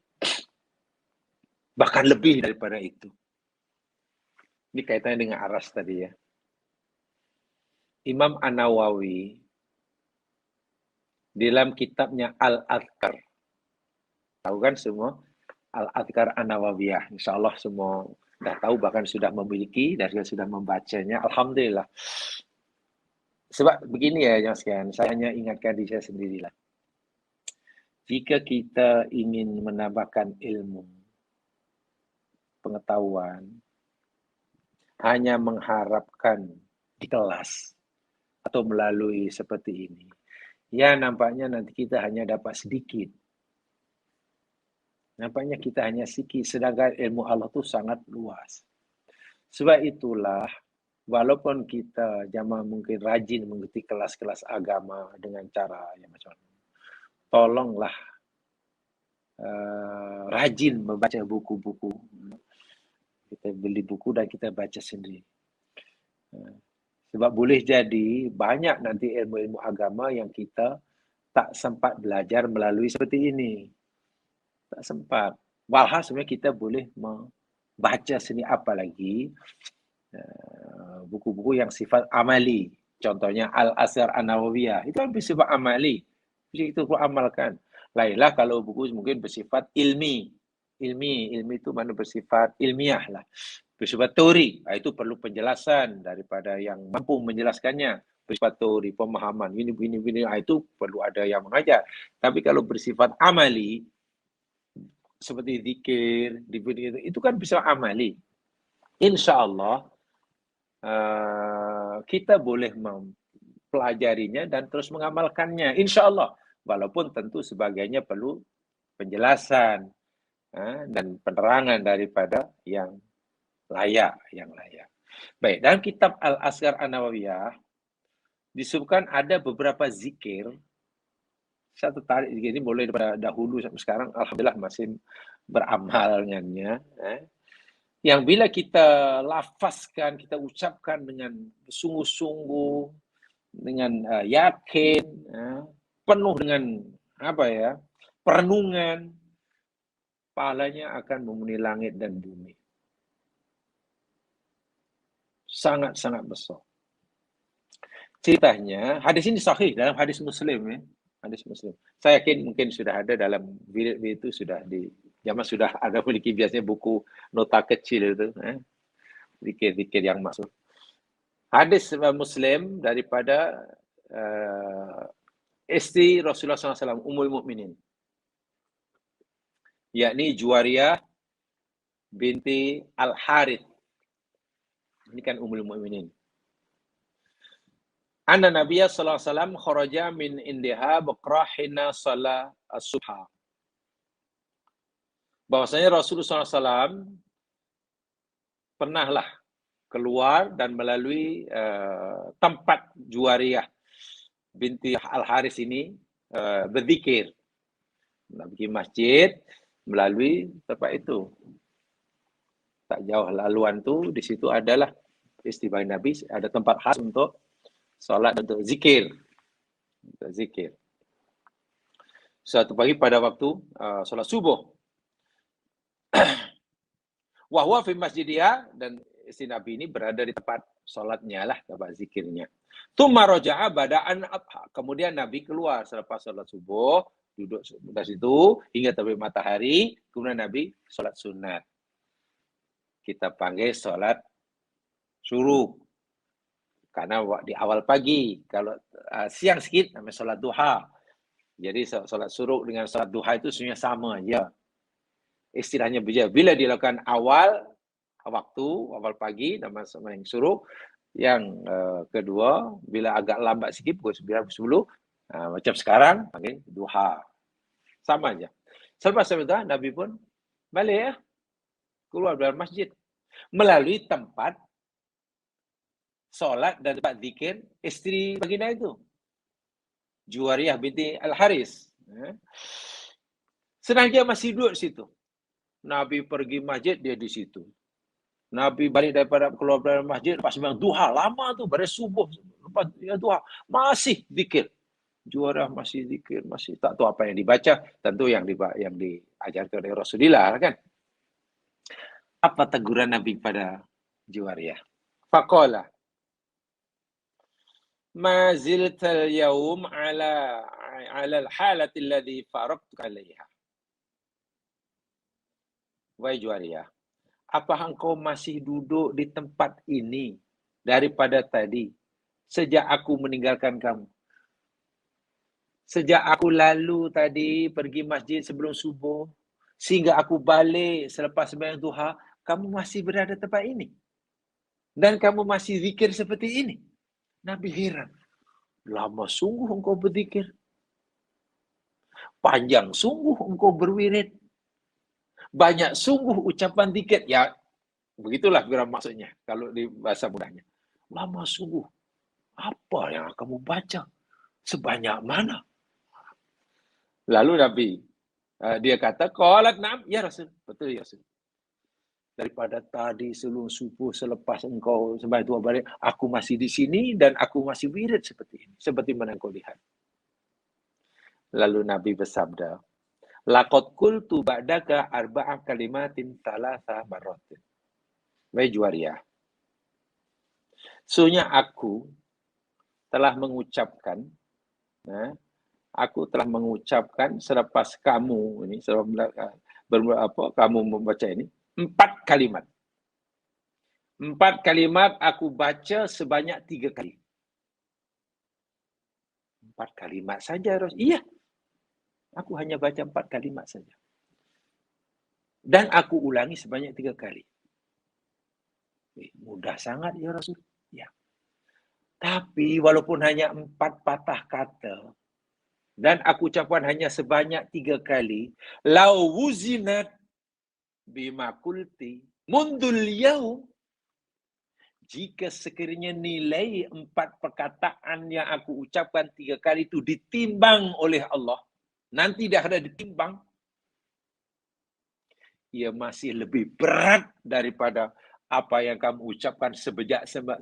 Bahkan lebih daripada itu. Ini kaitannya dengan aras tadi ya. Imam An-Nawawi dalam kitabnya Al-Adhkar. Tahu kan semua? Al-Adhkar An-Nawawiyah. Insya Allah semua sudah tahu, bahkan sudah memiliki dan sudah membacanya. Alhamdulillah. Sebab begini ya, yang sekian, saya hanya ingatkan diri saya sendirilah. Jika kita ingin menambahkan ilmu, pengetahuan, hanya mengharapkan di kelas atau melalui seperti ini, ya nampaknya nanti kita hanya dapat sedikit. Nampaknya kita hanya sedikit, sedangkan ilmu Allah itu sangat luas. Sebab itulah, walaupun kita jamaah mungkin rajin mengikuti kelas-kelas agama dengan cara yang macam mana, tolonglah rajin membaca buku-buku. Kita beli buku dan kita baca sendiri. Sebab boleh jadi banyak nanti ilmu-ilmu agama yang kita tak sempat belajar melalui seperti ini. Tak sempat. Walhal sebenarnya kita boleh membaca sendiri, apalagi buku-buku yang sifat amali. Contohnya Al-Asar An-Nawawiyah. Itu kan bersifat amali. Jadi itu perlu amalkan. Lainlah kalau buku mungkin bersifat ilmi. Ilmi itu mana bersifat ilmiah lah. Bersifat teori. Itu perlu penjelasan daripada yang mampu menjelaskannya. Bersifat teori, pemahaman. Ini. Itu perlu ada yang mengajar. Tapi kalau bersifat amali, seperti zikir, itu kan bisa amali. Insya Allah kita boleh mempelajarinya dan terus mengamalkannya. Insya Allah. Walaupun tentu sebagainya perlu penjelasan dan penerangan daripada yang layak. Baik, dalam kitab Al-Asghar An-Nawawiyah disebutkan ada beberapa zikir. Saya tertarik ini mulai daripada dahulu sampai sekarang, alhamdulillah masih beramal dengannya. Yang bila kita lafazkan, kita ucapkan dengan sungguh-sungguh, dengan yakin, penuh dengan perenungan, pahalanya akan memenuhi langit dan bumi. Sangat-sangat besar. Ceritanya, hadis ini sahih dalam hadis Muslim ya. Hadis Muslim. Saya yakin mungkin sudah ada dalam video itu sudah Zaman sudah ada memiliki biasanya buku nota kecil itu, zikir-zikir yang maksud. Hadis Muslim daripada istri Rasulullah SAW, Ummul Mukminin, yakni Juwariyah binti Al-Harith. Ini kan Ummul Mukminin. Anna Nabiya sallallahu alaihi wasallam kharaja min indiha baqrahina salat as-subha. Bahwasanya Rasulullah SAW pernahlah keluar dan melalui tempat Juwariyah binti Al-Haris ini berzikir. Pergi masjid melalui tempat itu. Tak jauh laluan tu, di situ adalah istilah Nabi, ada tempat khas untuk solat, untuk zikir. Untuk zikir. Suatu pagi pada waktu solat subuh. Wahwa fi masjidiyah, dan istri Nabi ini berada di tempat solatnya lah, tempat zikirnya. Tsumma raja'a bada'an adha. Kemudian Nabi keluar selepas solat subuh, duduk di situ hingga terbit matahari, kemudian Nabi solat sunat. Kita panggil solat suruh. Karena di awal pagi, kalau siang sikit namanya solat duha. Jadi solat suruh dengan solat duha itu sebenarnya sama aja. Istilahnya bila dilakukan awal waktu, awal pagi, nama yang suruh. Yang kedua, bila agak lambat sikit, pukul 9, 10, macam sekarang, panggil duha. Sama aja. Selepas itu, Nabi pun balik ya, keluar dari masjid. Melalui tempat solat dan tempat zikir istri baginda itu. Juwariyah binti Al-Haris. Senang dia masih duduk di situ. Nabi pergi masjid, dia di situ. Nabi balik keluar dari masjid, lepas sembahyang duha, lama tu, pada subuh, lepas duha, masih zikir. Juwariyah masih zikir, masih tak tahu apa yang dibaca, tentu yang diajarkan oleh Rasulullah kan. Apa teguran Nabi pada Juwariyah? Faqala, ma ziltal yawm ala al-halati alladhi faraqtuka alaiha. Wahai Juwariyah, apa engkau masih duduk di tempat ini daripada tadi, sejak aku meninggalkan kamu? Sejak aku lalu tadi pergi masjid sebelum subuh, sehingga aku balik selepas sembahyang duha, kamu masih berada di tempat ini. Dan kamu masih zikir seperti ini. Nabi heran. Lama sungguh engkau berzikir. Panjang sungguh engkau berwirid. Banyak sungguh ucapan zikir. Ya, begitulah kira maksudnya kalau di bahasa mudahnya. Lama sungguh. Apa yang kamu baca? Sebanyak mana? Lalu Nabi, dia kata, qalat na'am, ya Rasul. Betul ya Rasul. Daripada tadi sebelum subuh, selepas engkau sembahyang duha balik, aku masih di sini dan aku masih wirid seperti ini. Seperti mana engkau lihat. Lalu Nabi bersabda, laqad qultu ba'daka arba'a kalimatin thalatha marratin. Wahai Juwariyah, sesungguhnya aku telah mengucapkan, selepas kamu ini, kamu membaca ini, 4 kalimat. 4 kalimat aku baca sebanyak 3 kali. 4 kalimat saja, Ros. Iya. Aku hanya baca 4 kalimat saja. Dan aku ulangi sebanyak 3 kali. Mudah sangat ya Rasul. Ya. Tapi walaupun hanya 4 patah kata dan aku ucapkan hanya sebanyak 3 kali, lau wuzinat bima qulti mundul yaum, jika sekiranya nilai 4 perkataan yang aku ucapkan 3 kali itu ditimbang oleh Allah, nanti dah ada ditimbang, ia masih lebih berat daripada apa yang kamu ucapkan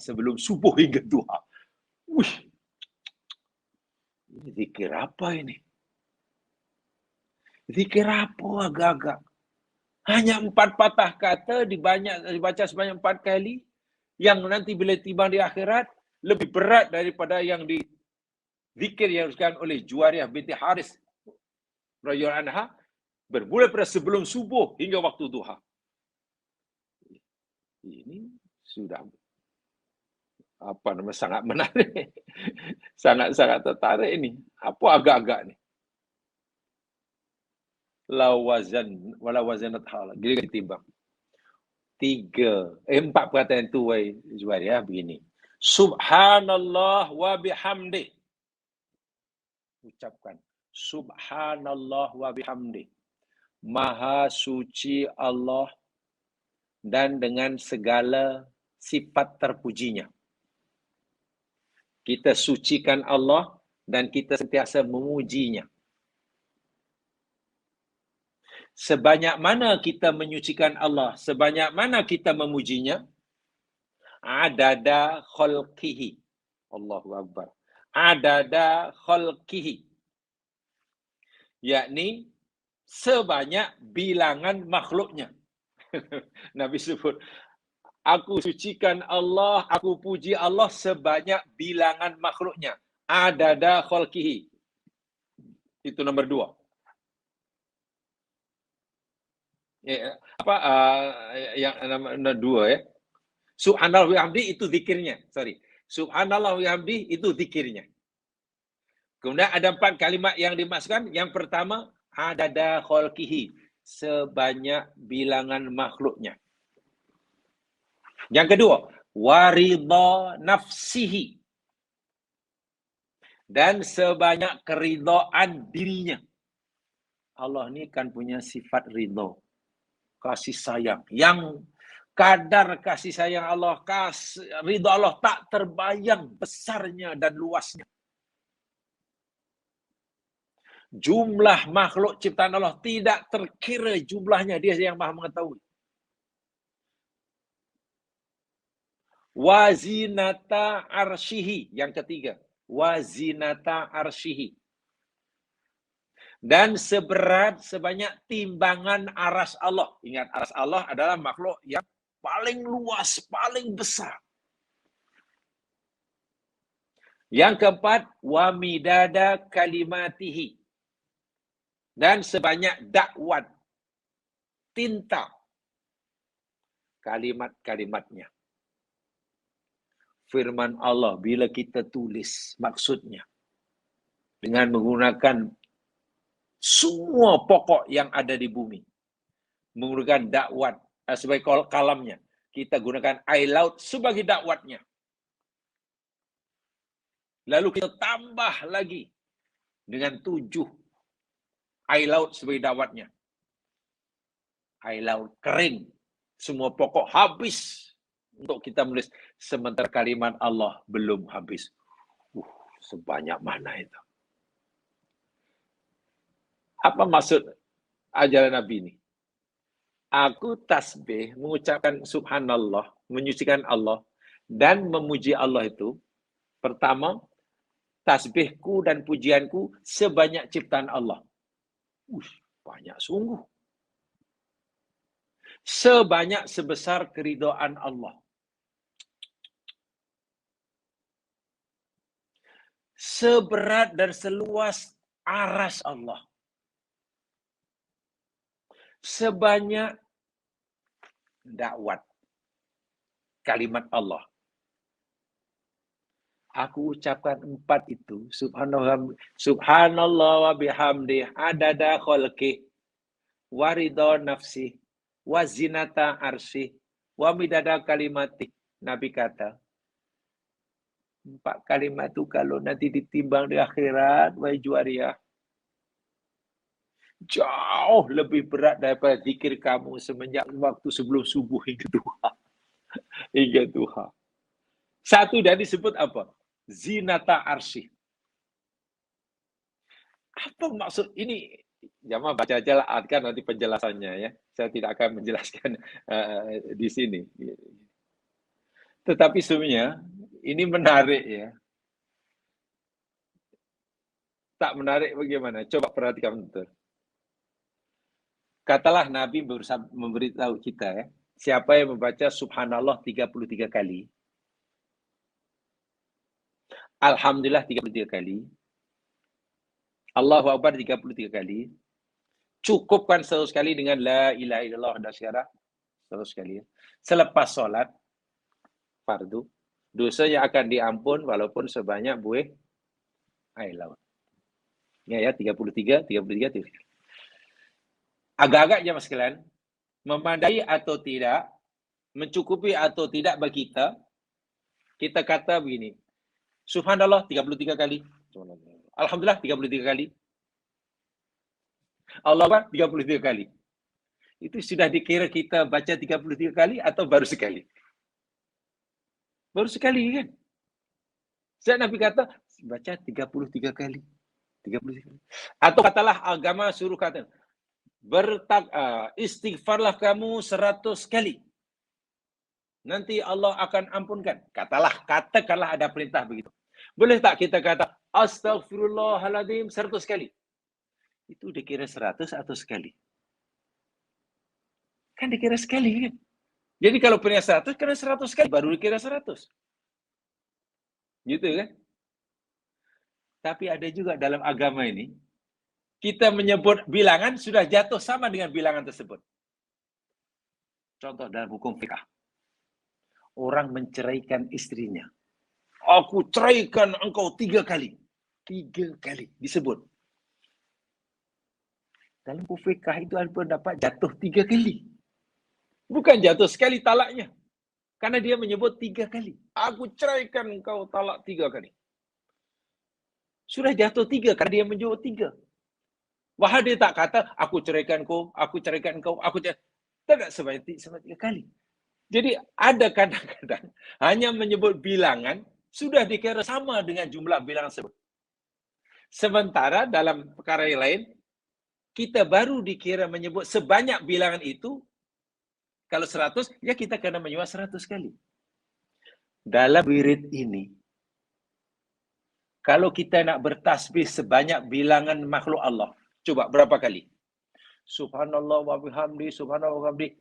sebelum subuh hingga duha. Wih, ini zikir apa ini? Zikir apa agak-agak? Hanya 4 patah kata dibaca sebanyak 4 kali, yang nanti bila timbang di akhirat lebih berat daripada yang di zikir yang dilakukan oleh Juwariyah binti Haris radhiyallahu anha Bermula pada sebelum subuh hingga waktu duha. Ini sudah sangat menarik. Sangat-sangat tertarik ini. Apa agak-agak ni? Wala wazanat hala. Gila ditimbang. 4 perkataan tu Zuhair begini. Subhanallah wa bihamdi. Ucapkan. Subhanallah wa bihamdi. Maha suci Allah dan dengan segala sifat terpujinya. Kita sucikan Allah dan kita sentiasa memujinya. Sebanyak mana kita menyucikan Allah, sebanyak mana kita memujinya, adada khalqihi. Allahu Akbar. Adada khalqihi. Yakni sebanyak bilangan makhluknya. Nabi sebut, aku sucikan Allah, aku puji Allah sebanyak bilangan makhluknya. Adada khalqihi. Itu nombor 2. Yang nombor 2 ya. Subhanallah wa bihamdi itu zikirnya. Subhanallah wa bihamdi itu zikirnya. Kemudian ada 4 kalimat yang dimasukkan. Yang pertama, adada khalqihi. Sebanyak bilangan makhluknya. Yang kedua, waridha nafsihi. Dan sebanyak keridhaan dirinya. Allah ni kan punya sifat ridha. Kasih sayang. Yang kadar kasih sayang Allah, ridha Allah tak terbayang besarnya dan luasnya. Jumlah makhluk ciptaan Allah tidak terkira jumlahnya. Dia yang maha mengetahui. Wazinata arsyihi. Yang ketiga. Wazinata arsyihi. Dan sebanyak timbangan aras Allah. Ingat, aras Allah adalah makhluk yang paling luas, paling besar. Yang keempat, wa midada kalimatihi. Dan sebanyak dakwat, tinta, kalimat-kalimatnya. Firman Allah, bila kita tulis maksudnya, dengan menggunakan semua pokok yang ada di bumi. Menggunakan dakwat sebagai kalamnya. Kita gunakan air laut sebagai dakwatnya. Lalu kita tambah lagi dengan 7 air laut sebagai dakwatnya. Air laut kering. Semua pokok habis untuk kita menulis. Sementara kalimat Allah belum habis. Sebanyak mana itu? Apa maksud ajaran Nabi ini? Aku tasbih, mengucapkan subhanallah, menyucikan Allah, dan memuji Allah itu, pertama, tasbihku dan pujianku sebanyak ciptaan Allah. Banyak sungguh. Sebanyak sebesar keridhaan Allah. Seberat dan seluas aras Allah. Sebanyak dakwat kalimat Allah. Aku ucapkan 4 itu. Subhanallah wa bihamdi adada khalqi waridha nafsi wa zinata arsy wa midada kalimati. Nabi kata, 4 kalimat itu kalau nanti ditimbang di akhirat, wahai Juwariah, jauh lebih berat daripada zikir kamu semenjak waktu sebelum subuh hingga duha. Hingga duha. Satu dan disebut apa? Zinata arsy. Apa maksud ini? Jamaah baca aja lah, kan nanti penjelasannya ya. Saya tidak akan menjelaskan di sini. Tetapi sebenarnya ini menarik ya. Tak menarik bagaimana? Coba perhatikan betul. Katalah Nabi memberitahu kita ya, siapa yang membaca subhanallah 33 kali, alhamdulillah 33 kali, Allahu Akbar 33 kali, Cukupkan 100 kali dengan la ilaha illallah dah sekarang. 100 kali. Selepas solat fardu, dosanya akan diampun walaupun sebanyak buih air laut. Ya, 33. Agak-agak jemaah sekalian, memadai atau tidak, mencukupi atau tidak bagi kita kata begini. Subhanallah 33 kali. Alhamdulillah 33 kali. Allah Akbar 33 kali. Itu sudah dikira kita baca 33 kali atau baru sekali? Baru sekali kan? Saya Nabi kata baca 33 kali. 33 kali. Atau katalah agama suruh kata istighfarlah kamu 100 kali. Nanti Allah akan ampunkan. Katakanlah ada perintah begitu. Boleh tak kita kata Astaghfirullahaladzim 100 kali? Itu dikira 100 atau sekali? Kan dikira sekali kan? Jadi kalau punya 100, kena 100 kali baru dikira 100. Gitu kan? Tapi ada juga dalam agama ini, kita menyebut bilangan sudah jatuh sama dengan bilangan tersebut. Contoh dalam hukum fikah. Orang menceraikan istrinya. Aku ceraikan engkau 3 kali. 3 kali disebut. Dalam hukum fikah itu ada pendapat jatuh 3 kali. Bukan jatuh sekali talaknya. Karena dia menyebut 3 kali. Aku ceraikan engkau talak 3 kali. Sudah jatuh 3 karena dia menyebut 3. Wah, dia tak kata, aku ceraikan kau, aku ceraikan engkau, aku ceraikan. Tidak sebanyak 3 kali. Jadi ada kadang-kadang hanya menyebut bilangan, sudah dikira sama dengan jumlah bilangan tersebut. Sementara dalam perkara yang lain, kita baru dikira menyebut sebanyak bilangan itu, kalau 100, ya kita kena menyebut 100 kali. Dalam wirid ini, kalau kita nak bertasbih sebanyak bilangan makhluk Allah, coba berapa kali? Subhanallah wa bihamdi, subhanallah wa bihamdi.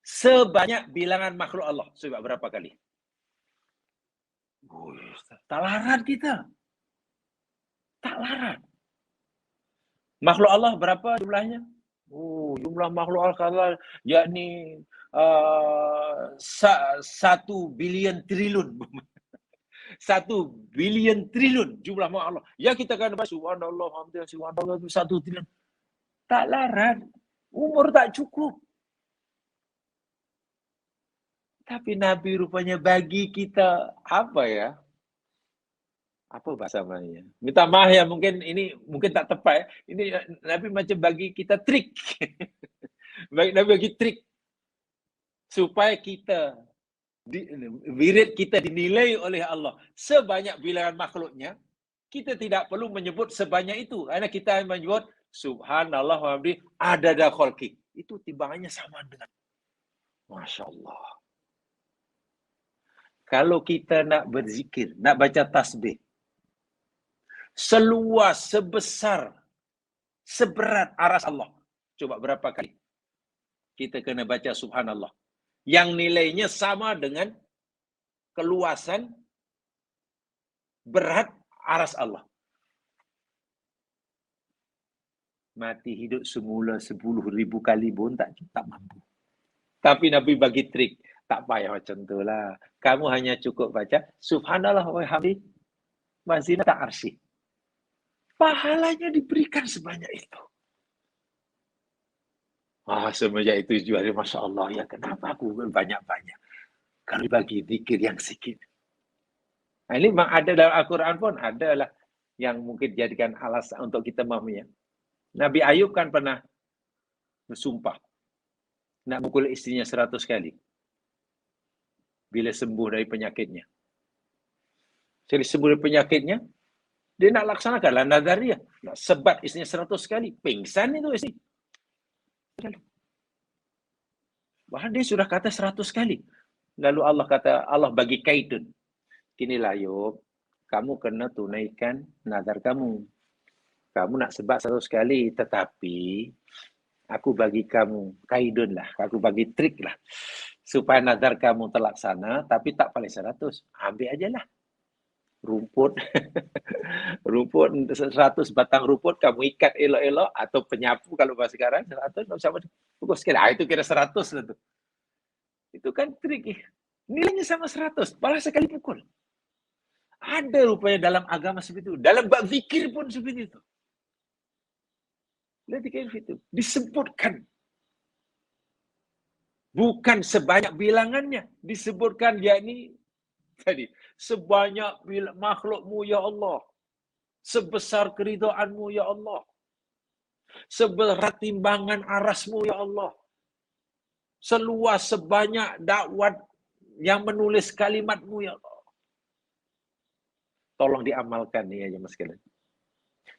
Sebanyak bilangan makhluk Allah, coba berapa kali? Tak larat kita. Tak larat. Makhluk Allah berapa jumlahnya? Jumlah makhluk Allah yakni 1 bilion triliun. 1 bilion triliun jumlah makhluk Allah. Ya kita kan subhanallah, alhamdulillah, subhanallah 1 triliun. Tak larat. Umur tak cukup. Tapi Nabi rupanya bagi kita apa ya? Apa bahasa namanya? Minta maaf ya, mungkin tak tepat ya. Ini Nabi macam bagi kita trik. Nabi bagi trik supaya kita wirid kita dinilai oleh Allah sebanyak bilangan makhluknya. Kita tidak perlu menyebut sebanyak itu. Karena kita menyebut subhanallah wa bihamdi adada khalqi. Itu timbangannya sama dengan Masya Allah. Kalau kita nak berzikir, nak baca tasbih, seluas, sebesar, seberat aras Allah. Coba berapa kali kita kena baca subhanallah. Yang nilainya sama dengan keluasan, berat aras Allah. Mati hidup semula 10.000 kali pun tak mampu. Tapi Nabi bagi trik. Tak payah macam tu lah. Kamu hanya cukup baca subhanallah wa bihamdi mazinata arsy. Pahalanya diberikan sebanyak itu. Semenjak itu juga, Masya Allah, ya kenapa aku banyak-banyak? Kalau bagi zikir yang sikit. Nah, ini memang ada dalam Al-Quran pun, adalah yang mungkin dijadikan alasan untuk kita memahaminya. Nabi Ayub kan pernah bersumpah nak mukul istrinya 100 kali. Bila sembuh dari penyakitnya. Jadi sembuh dari penyakitnya, dia nak laksanakanlah nazariyah. Nak sebat istrinya 100 kali. Pingsan itu istri. Bahkan dia sudah kata 100 kali. Lalu Allah bagi kaidun. Inilah Ayub, kamu kena tunaikan nazar kamu. Kamu nak sebat 100 kali, tetapi aku bagi kamu kaidun lah. Aku bagi trik lah. Supaya nazar kamu terlaksana, tapi tak paling 100. Ambil aja lah. rumput, rumput 100 batang rumput kamu ikat elok-elok atau penyapu kalau bahasa sekarang 100 sama pukul sekian. Itu kira 100 lah tu. Itu kan trik. Nilainya sama 100, malah sekali pukul. Ada rupanya dalam agama seperti itu. Dalam bab zikir pun seperti itu. Lihat itu disebutkan. Bukan sebanyak bilangannya, disebutkan yakni tadi sebanyak makhlukmu ya Allah, sebesar keridhaanmu ya Allah, seberat timbangan arasmu ya Allah, seluas sebanyak dakwat yang menulis kalimatmu ya Allah. Tolong diamalkan nih ya mas sekalian.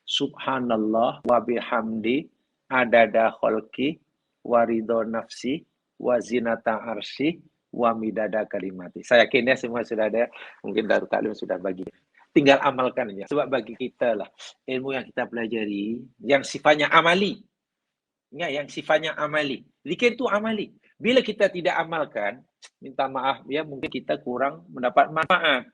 Subhanallah wa bihamdi adada khalqi wa ridho nafsi wa zinata arsy wa midada kalimati. Saya yakin ya semua sudah ada, mungkin Darul Taklim sudah bagi. Tinggal amalkan aja. Sebab bagi kita lah ilmu yang kita pelajari yang sifatnya amali. Ingat yang sifatnya amali. Zikir itu amali. Bila kita tidak amalkan, minta maaf ya, mungkin kita kurang mendapat manfaat.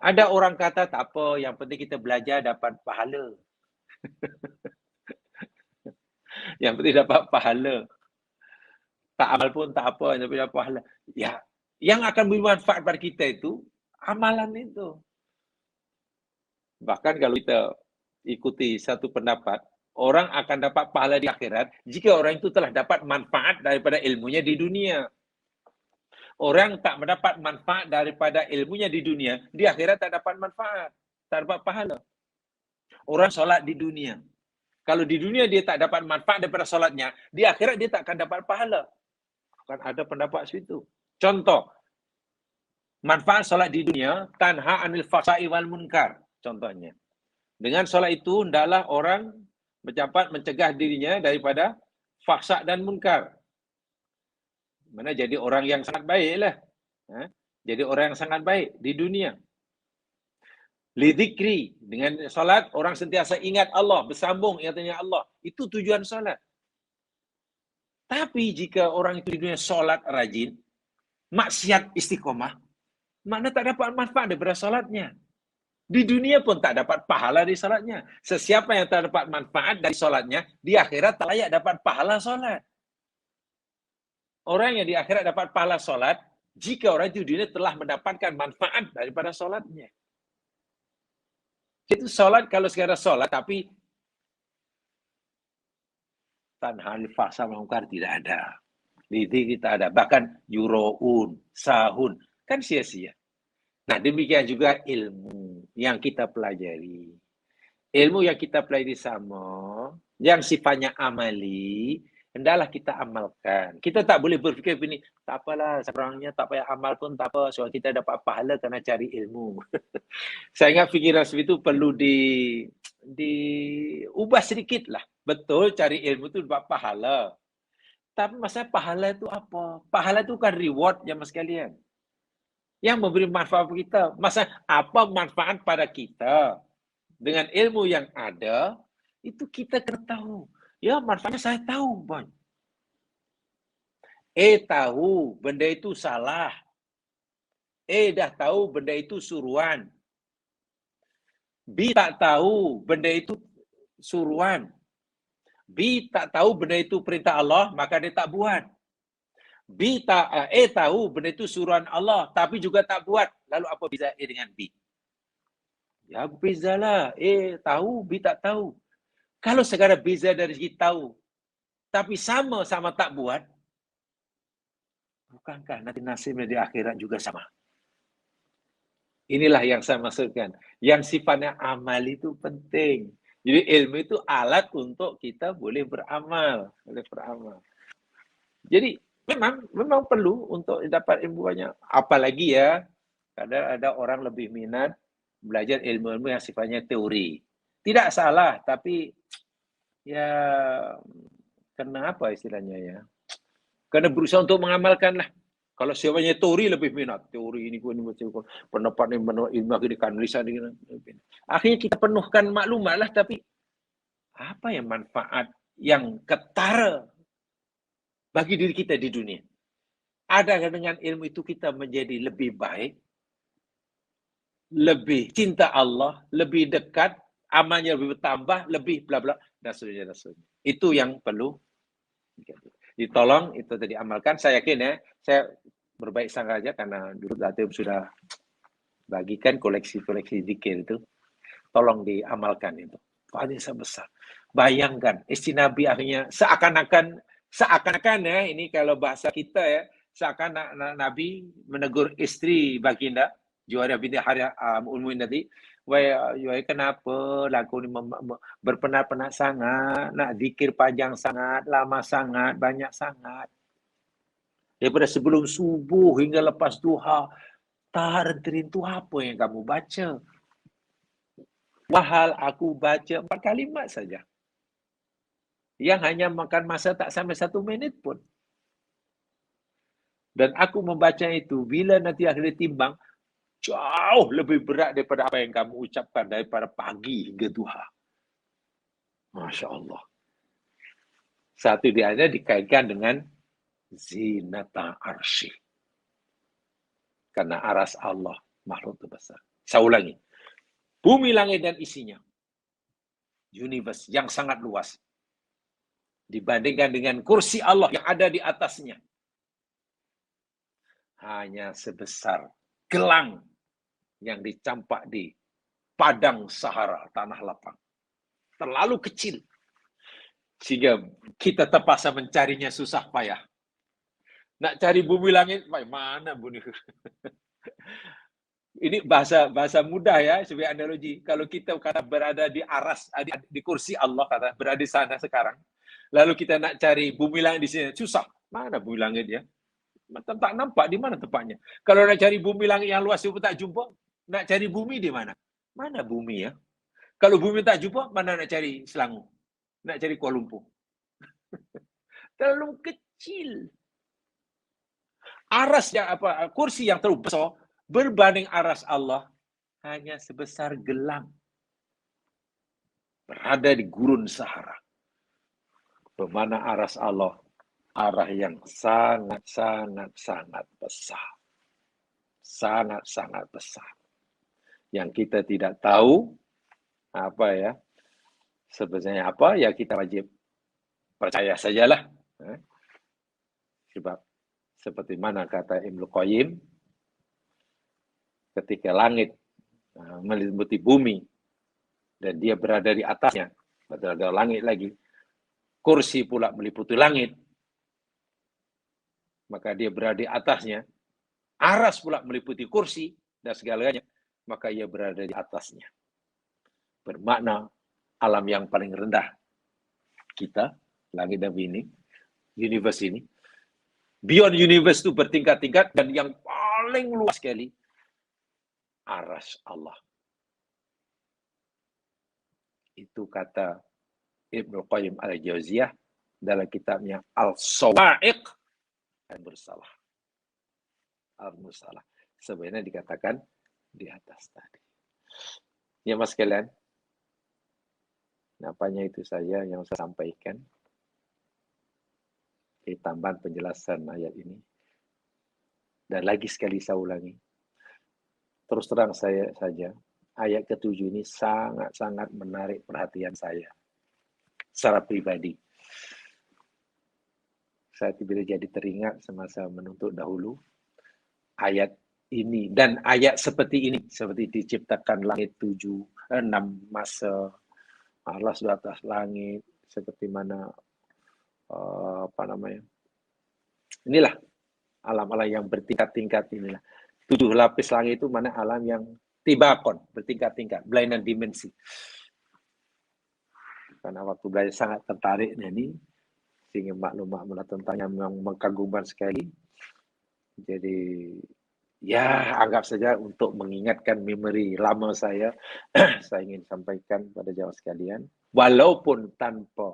Ada orang kata tak apa, yang penting kita belajar dapat pahala. Yang penting dapat pahala. Tak amal pun tak apa, tapi dapat pahala. Ya, yang akan beri manfaat pada kita itu amalan itu. Bahkan kalau kita ikuti satu pendapat, orang akan dapat pahala di akhirat jika orang itu telah dapat manfaat daripada ilmunya di dunia. Orang tak mendapat manfaat daripada ilmunya di dunia, di akhirat tak dapat manfaat, tak dapat pahala. Orang solat di dunia. Kalau di dunia dia tak dapat manfaat daripada solatnya, di akhirat dia tak akan dapat pahala. Kan ada pendapat situ. Contoh, manfaat solat di dunia, tanha anil fahsya'i wal munkar. Contohnya. Dengan solat itu, hendaklah orang dapat mencegah dirinya daripada fahsya' dan munkar. Mana jadi orang yang sangat baik lah. Jadi orang yang sangat baik di dunia. Lidzikri, dengan solat orang sentiasa ingat Allah, bersambung ingatnya Allah. Itu tujuan solat. Tapi jika orang itu di dunia solat rajin, maksiat istiqomah, makna tak dapat manfaat daripada solatnya. Di dunia pun tak dapat pahala dari solatnya. Sesiapa yang tak dapat manfaat dari solatnya, di akhirat tak layak dapat pahala solat. Orang yang di akhirat dapat pahala solat, jika orang itu di dunia telah mendapatkan manfaat daripada solatnya. Itu solat kalau sekadar solat, tapi tanha fasa mungkar tidak ada. Lidik kita ada. Bahkan yuroun, sahun. Kan sia-sia. Nah demikian juga ilmu yang kita pelajari. Ilmu yang kita pelajari sama, yang sifatnya amali, hendaklah kita amalkan. Kita tak boleh berfikir begini, tak apalah, seorangnya tak payah amal pun tak apa, soal kita dapat pahala kerana cari ilmu. Saya ingat fikiran seperti itu perlu diubah sedikit lah. Betul, cari ilmu itu dapat pahala. Tapi masalah pahala itu apa? Pahala itu kan reward ya mas sekalian. Yang memberi manfaat pada kita. Masalah apa manfaat pada kita? Dengan ilmu yang ada, itu kita kena tahu. Ya, manfaatnya saya tahu, Bang. Tahu benda itu salah. Dah tahu benda itu suruhan. B tak tahu benda itu suruhan. B tak tahu benda itu perintah Allah, maka dia tak buat. Tahu benda itu suruhan Allah, tapi juga tak buat. Lalu apa beza A dengan B? Ya, bezalah. Tahu, B tak tahu. Kalau sekadar beza dari segi tahu, tapi sama-sama tak buat, bukankah nanti nasibnya di akhirat juga sama? Inilah yang saya maksudkan. Yang sifatnya amal itu penting. Jadi ilmu itu alat untuk kita boleh beramal. Jadi memang perlu untuk dapat ilmu banyak. Apalagi ya, kadang ada orang lebih minat belajar ilmu-ilmu yang sifatnya teori. Tidak salah, tapi ya kena apa istilahnya ya? Kena berusaha untuk mengamalkan lah. Kalau siapanya teori lebih minat, teori ini pendapat ini menurut ilmu akhirnya lisan ini. Akhirnya kita penuhkan maklumat lah, tapi apa yang manfaat yang ketara bagi diri kita di dunia? Adakah dengan ilmu itu kita menjadi lebih baik? lebih cinta Allah, lebih dekat, amalnya lebih bertambah, lebih bla bla dan seterusnya dan seterusnya. Itu yang perlu ditolong, itu tadi amalkan. Saya yakin ya, saya berbaik sangka aja karena dulu Latif sudah bagikan koleksi-koleksi zikir itu. Tolong diamalkan itu. Pahalanya besar. Bayangkan, istri Nabi akhirnya seakan-akan ya, ini kalau bahasa kita ya, seakan Nabi menegur istri baginda, Juwairiyah binti Harith Ummul tadi, wahai kenapa lagu ini berpenat-penat sangat, nak zikir panjang sangat, lama sangat, banyak sangat. Daripada sebelum subuh hingga lepas duha, tak henti-henti apa yang kamu baca? Wahal aku baca 4 kalimat saja. Yang hanya makan masa tak sampai 1 minit pun. Dan aku membaca itu, bila nanti akhirnya timbang, jauh lebih berat daripada apa yang kamu ucapkan daripada pagi hingga duha. Masya Allah. Satu di antaranya dikaitkan dengan zinata arsy. Karena aras Allah makhluk terbesar. Saya ulangi. Bumi, langit, dan isinya. Universe yang sangat luas. Dibandingkan dengan kursi Allah yang ada di atasnya. Hanya sebesar gelang yang dicampak di padang Sahara, tanah lapang. Terlalu kecil. Sehingga kita terpaksa mencarinya susah payah. Nak cari bumi langit, mana bumi? Ini bahasa mudah ya, sebagai analogi. Kalau kita kata berada di aras, di kursi Allah, kata berada di sana sekarang. Lalu kita nak cari bumi langit di sini, susah. Mana bumi langit ya? Tak nampak di mana tempatnya. Kalau nak cari bumi langit yang luas itu tak jumpa, nak cari bumi di mana? Mana bumi ya? Kalau bumi tak jumpa, mana nak cari Selangor? Nak cari Kuala Lumpur? Terlalu kecil. Aras yang kursi yang terlalu besar berbanding aras Allah hanya sebesar gelang. Berada di gurun Sahara. Bagaimana aras Allah? Arah yang sangat besar. Sangat besar. Yang kita tidak tahu apa ya, sebenarnya apa, ya kita wajib percaya sajalah. Sebab seperti mana kata Ibnu Qayyim, ketika langit meliputi bumi dan dia berada di atasnya, berada langit lagi, kursi pula meliputi langit, maka dia berada di atasnya, aras pula meliputi kursi dan segalanya, maka ia berada di atasnya. Bermakna alam yang paling rendah kita, langit dan bumi, universe ini, beyond universe itu bertingkat-tingkat, dan yang paling luas sekali aras Allah. Itu kata Ibnu Qayyim al-Jauziyah dalam kitabnya Al-Sawa'iq al-Mursalah. Al-Mursalah. Sebenarnya dikatakan di atas tadi. Ya mas sekalian, apanya itu saya yang saya sampaikan. Tambahan penjelasan ayat ini. Dan lagi sekali saya ulangi. Terus terang saya saja, ayat ke-7 ini sangat-sangat menarik perhatian saya. Secara pribadi. Saya tiba-tiba jadi teringat semasa menuntut dahulu. Ayat ini dan ayat seperti ini. Seperti diciptakan langit 6 masa. Allah sudah atas langit. Seperti mana inilah alam-alam yang bertingkat-tingkat inilah. 7 lapis langit itu mana alam yang tibakon, bertingkat-tingkat, berlainan dimensi. Karena waktu belajar sangat tertarik ini, sehingga maklumat tentangnya memang mengagumkan sekali. Jadi ya anggap saja untuk mengingatkan memori lama saya, saya ingin sampaikan pada jamaah sekalian, walaupun tanpa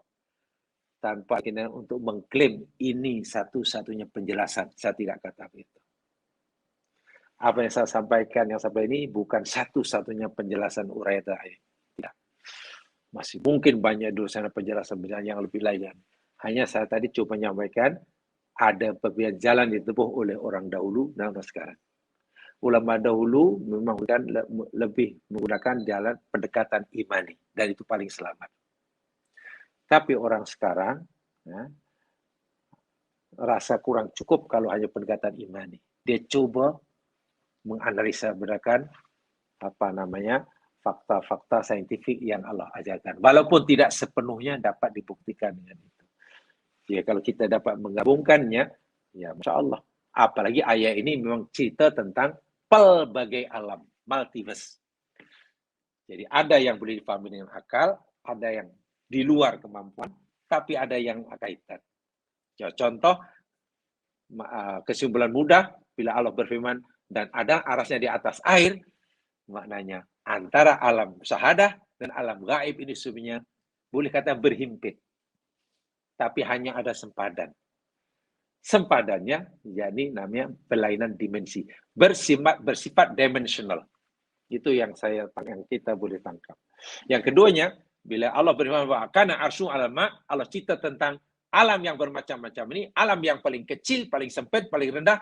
keinginan untuk mengklaim ini satu-satunya penjelasan. Saya tidak kata begitu. Apa yang saya sampaikan yang sampai ini bukan satu-satunya penjelasan uraian terakhir. Tidak. Masih mungkin banyak dosa penjelasan yang lebih lain. Hanya saya tadi coba menyampaikan ada beberapa jalan ditempuh oleh orang dahulu dan orang sekarang. ulama dahulu memang lebih menggunakan jalan pendekatan imani, dan itu paling selamat. Tapi orang sekarang ya, rasa kurang cukup kalau hanya pendekatan imani. Dia coba menganalisa berdasarkan fakta-fakta saintifik yang Allah ajarkan. Walaupun tidak sepenuhnya dapat dibuktikan dengan itu. Ya, kalau kita dapat menggabungkannya, ya Masya Allah. Apalagi ayat ini memang cerita tentang pelbagai alam, multiverse. Jadi ada yang boleh dipahami dengan akal, ada yang di luar kemampuan, tapi ada yang kaitan. Ya, contoh, kesimpulan mudah, bila Allah berfirman, dan ada arasnya di atas air, maknanya antara alam syahadah dan alam gaib ini sebenarnya boleh kata berhimpit. Tapi hanya ada sempadan. Sempadannya, yakni namanya berlainan dimensi. Bersifat dimensional. Itu yang kita boleh tangkap. Yang keduanya, bila Allah berfirman bahwa kana arsyu alal ma, Allah cerita tentang alam yang bermacam-macam ini, alam yang paling kecil, paling sempit, paling rendah,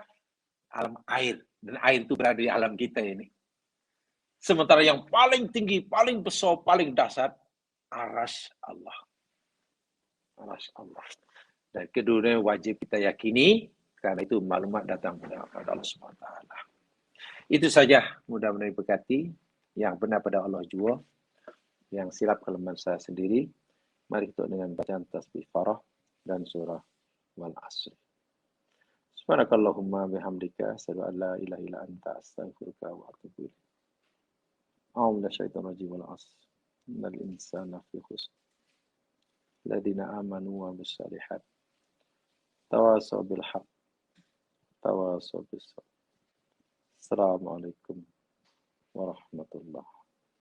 alam air. Dan air itu berada di alam kita ini. Sementara yang paling tinggi, paling besar, paling dahsyat, arsy Allah. Arsy Allah. Dan kedua wajib kita yakini, karena itu maklumat datang pada Allah SWT. Itu saja, mudah-mudahan berkati. Yang benar pada Allah jua, yang silap kelemahan saya sendiri. Mari kita dengan bacaan tasbih farah dan surah wal asr. Subhanakallahumma bihamdika asyhadu an la ilaha illa anta astaghfiruka wa atubu ilaik. A'udzu minasyaitonir rajim wal asr. Innal insana fi khusr. Alladziina aamanu wa bis-shalihat. Tawasaw bil haqq. Tawasaw bis sabr. Assalamualaikum warahmatullahi